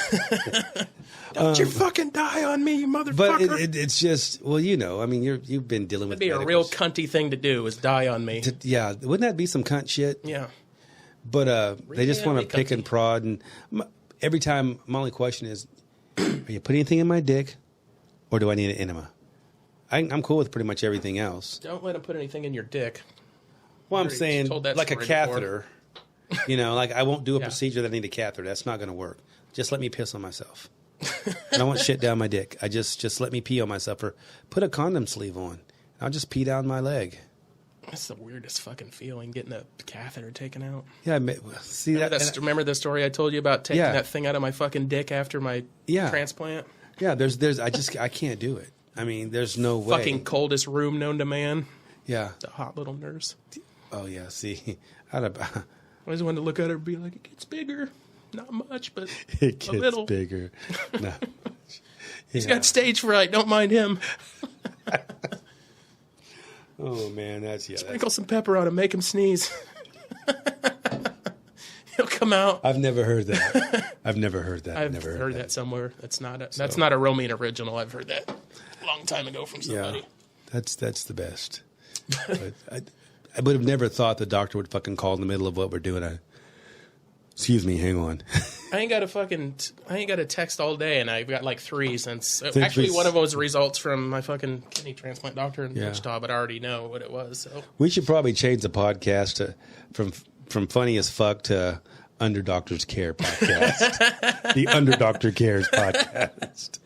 Don't you fucking die on me, you motherfucker. But it's just, I mean, you've been dealing with That'd be a real cunty thing to do is die on me. Yeah. Wouldn't that be some cunt shit? Yeah. But they just want to pick cunty. and prod. And every time, my only question is, are you putting anything in my dick or do I need an enema? I'm cool with pretty much everything else. Don't let him put anything in your dick. Well, I'm saying told that like a story catheter. I won't do a Yeah. procedure that I need a catheter. That's not going to work. Just let me piss on myself. I don't want shit down my dick. I just let me pee on myself or put a condom sleeve on. I'll just pee down my leg. That's the weirdest fucking feeling, getting a catheter taken out. Yeah, see that. Remember the story I told you about taking that thing out of my fucking dick after my transplant? Yeah, I can't do it. I mean, there's no way. Fucking coldest room known to man. Yeah. The hot little nurse. Oh yeah. See, I just wanted to look at her and be like, it gets bigger. Not much, but it gets a little. bigger. No. He's got stage fright. Don't mind him. Oh man, that's Sprinkle some pepper on him. Make him sneeze. He'll come out. I've never heard that. I've never heard that. I've heard that somewhere. That's not a Romaine original. I've heard that a long time ago from somebody. Yeah, that's the best. But I would have never thought the doctor would fucking call in the middle of what we're doing. Excuse me, hang on. I ain't got a text all day, and I've got like 3 since. Actually, one of them was results from my fucking kidney transplant doctor in Wichita, but I already know what it was. So we should probably change the podcast from funny as fuck to Under Doctor's Care podcast. The Under Doctor Cares podcast.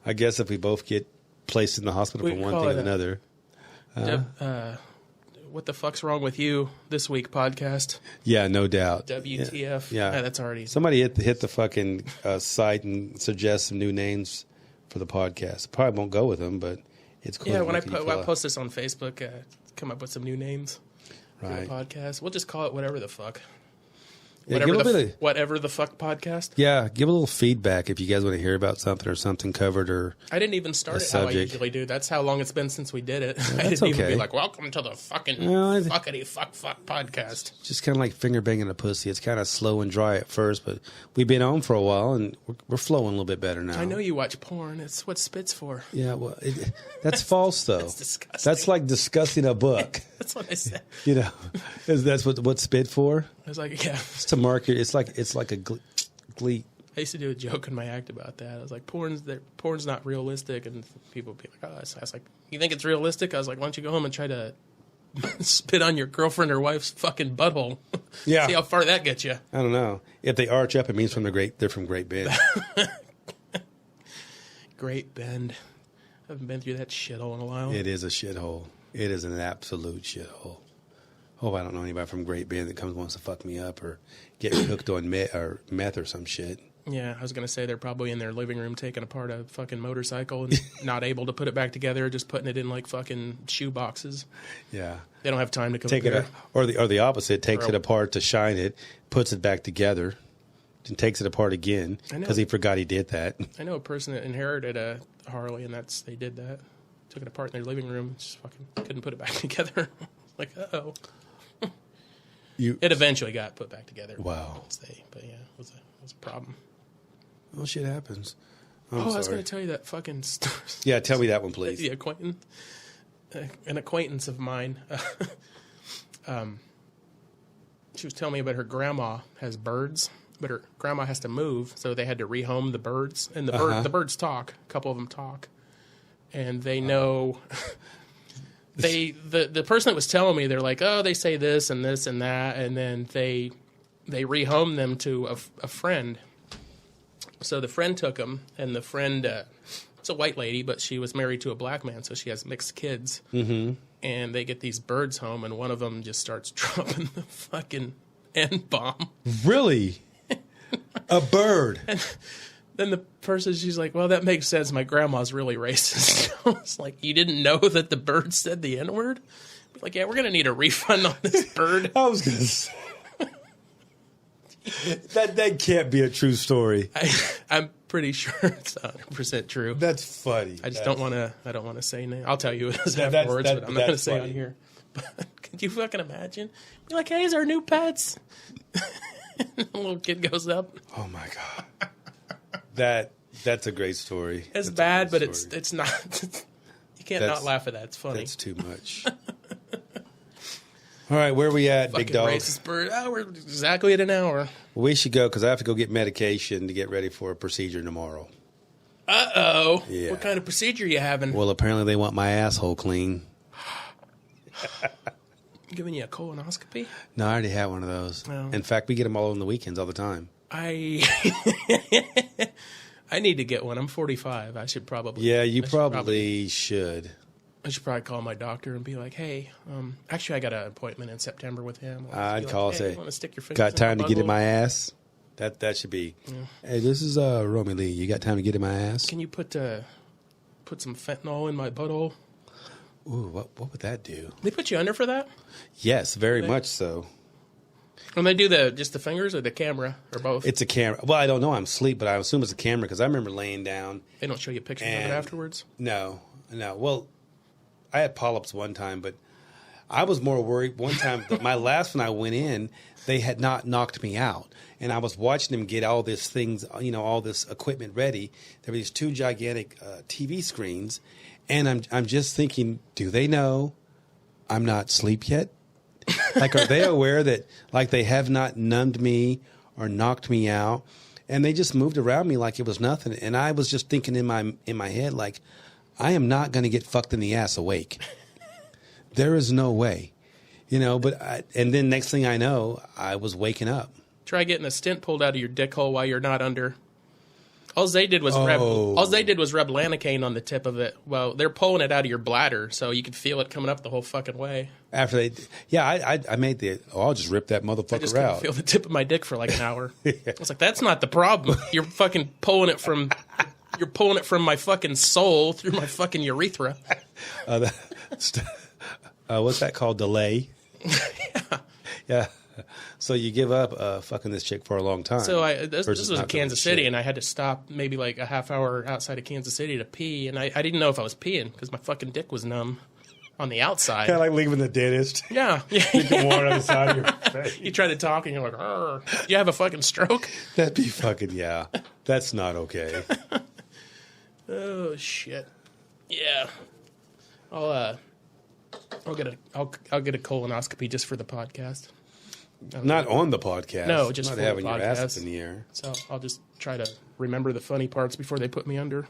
I guess if we both get placed in the hospital for one thing or another. What the fuck's wrong with you this week podcast? Yeah, no doubt. WTF. Yeah. That's already... Somebody hit the fucking site and suggest some new names for the podcast. Probably won't go with them, but it's cool. Yeah, when I post this on Facebook, come up with some new names for right. the podcast. We'll just call it whatever the fuck. Yeah, Whatever the fuck podcast. Yeah, give a little feedback if you guys want to hear about something or something covered or I didn't even start it how I usually do. That's how long it's been since we did it. I didn't even be like, welcome to the fucking fuckity fuck podcast. Just kind of like finger banging a pussy. It's kind of slow and dry at first, but we've been on for a while and we're flowing a little bit better now. I know you watch porn. It's what spit's for. Yeah, well, that's false though. That's disgusting. That's like discussing a book. That's what I said. That's what spit for? I was like, yeah. It's to market. It's like a glee. I used to do a joke in my act about that. I was like, porn's not realistic, and people would be like, oh, I was like, you think it's realistic? I was like, why don't you go home and try to spit on your girlfriend or wife's fucking butthole? Yeah. See how far that gets you. I don't know. If they arch up, it means they're from Great Bend. Great Bend. I haven't been through that shithole in a while. It is a shithole. It is an absolute shithole. Hope I don't know anybody from Great Bend that wants to fuck me up or get me hooked on meth or some shit. Yeah, I was going to say they're probably in their living room taking apart a fucking motorcycle and not able to put it back together, just putting it in like fucking shoe boxes. Yeah. They don't have time to take it, or the opposite, takes it apart to shine it, puts it back together, and takes it apart again because he forgot he did that. I know a person that inherited a Harley, and they did that. Took it apart in their living room, just fucking couldn't put it back together. Like, uh-oh. It eventually got put back together. Wow. But yeah, it was a problem. Well, shit happens. I was going to tell you that fucking story. Yeah, tell me that one, please. An acquaintance of mine, she was telling me about her grandma has birds, but her grandma has to move, so they had to rehome the birds. And the birds talk. A couple of them talk. And they know... the person that was telling me, they're like, oh, they say this and this and that, and then they they rehomed them to a friend. So the friend took them, and the friend, it's a white lady, but she was married to a black man, so she has mixed kids. Mm-hmm. And they get these birds home, and one of them just starts dropping the fucking N-bomb. Really? A bird? And then the person, she's like, well, that makes sense. My grandma's really racist. It's like, you didn't know that the bird said the N-word? Like, yeah, we're going to need a refund on this bird. I was going to say. That can't be a true story. I'm pretty sure it's 100% true. That's funny. I just don't want to say name. I'll tell you it is afterwards, but I'm not going to say on here. But could you fucking imagine? Be like, hey, here's our new pets. The little kid goes up. Oh my God. That's a great story. It's bad, but it's not. You can't not laugh at that. It's funny. That's too much. All right, where are we at, fucking big dog? Racist bird. Oh, we're exactly at an hour. We should go because I have to go get medication to get ready for a procedure tomorrow. Uh-oh. Yeah. What kind of procedure you having? Well, apparently they want my asshole clean. Giving you a colonoscopy? No, I already had one of those. Oh. In fact, we get them all on the weekends all the time. I need to get one. I'm 45. I should probably. Yeah, you probably should. I should probably call my doctor and be like, hey, actually, I got an appointment in September with him. I'd call and say, you want to stick your fingers got in time to my get in butthole? my ass? That should be. Yeah. Hey, this is Romy Lee. You got time to get in my ass? Can you put some fentanyl in my butthole? Ooh, what would that do? They put you under for that? Yes, very much so. When they do just the fingers or the camera or both? It's a camera. Well, I don't know. I'm asleep, but I assume it's a camera because I remember laying down. They don't show you pictures of it afterwards? No. Well, I had polyps one time, but I was more worried. One time, my last one I went in, they had not knocked me out. And I was watching them get all this things, all this equipment ready. There were these two gigantic TV screens. And I'm just thinking, do they know I'm not asleep yet? Like, are they aware that, like, they have not numbed me or knocked me out? And they just moved around me like it was nothing. And I was just thinking in my head, like, I am not going to get fucked in the ass awake. There is no way, and then next thing I know, I was waking up. Try getting a stent pulled out of your dick hole while you're not under. All they did was rub Lanacane on the tip of it. Well, they're pulling it out of your bladder, so you could feel it coming up the whole fucking way. After I made I'll just rip that motherfucker out. I just couldn't feel the tip of my dick for like an hour. I was like, that's not the problem. You're fucking pulling it from my fucking soul through my fucking urethra. What's that called? Delay? Yeah. So you give up fucking this chick for a long time. So this was in Kansas City, and I had to stop maybe like a half hour outside of Kansas City to pee, and I didn't know if I was peeing because my fucking dick was numb on the outside. Kind of like leaving the dentist. Yeah. Drinking water on the side of your face. You try to talk, and you're like, "Arr, you have a fucking stroke?" That'd be fucking, yeah. That's not okay. Oh, shit. Yeah. I'll get a colonoscopy just for the podcast. Not on the podcast. No, just not for having the podcast. Your ass up in the air. So I'll just try to remember the funny parts before they put me under.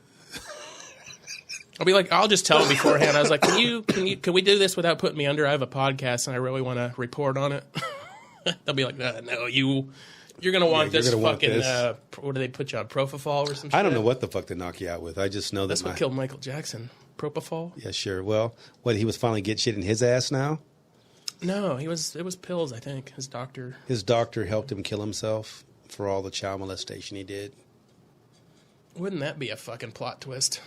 I'll be like, I'll just tell them beforehand. I was like, can we do this without putting me under? I have a podcast and I really want to report on it. They'll be like, no, you're gonna want this fucking. What do they put you on? Propofol or some shit? I don't know what the fuck they knock you out with. I just know that's what killed Michael Jackson. Propofol. Yeah, sure. Well, he was finally get shit in his ass now? No, it was pills, I think. His doctor helped him kill himself for all the child molestation he did. Wouldn't that be a fucking plot twist?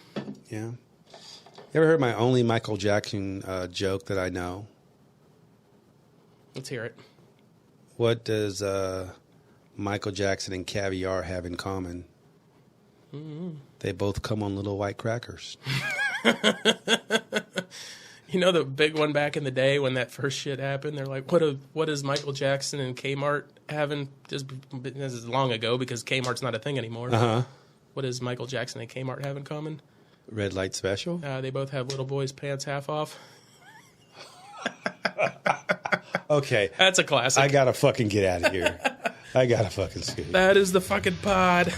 Yeah. You ever heard my only Michael Jackson joke that I know? Let's hear it. What does Michael Jackson and caviar have in common? Mm-hmm. They both come on little white crackers. You know the big one back in the day when that first shit happened? They're like, what does Michael Jackson and Kmart having? This is long ago because Kmart's not a thing anymore. Uh-huh. What does Michael Jackson and Kmart have in common? Red light special? They both have little boys' pants half off. Okay. That's a classic. I gotta fucking get out of here. I gotta fucking scoot. That is the fucking pod.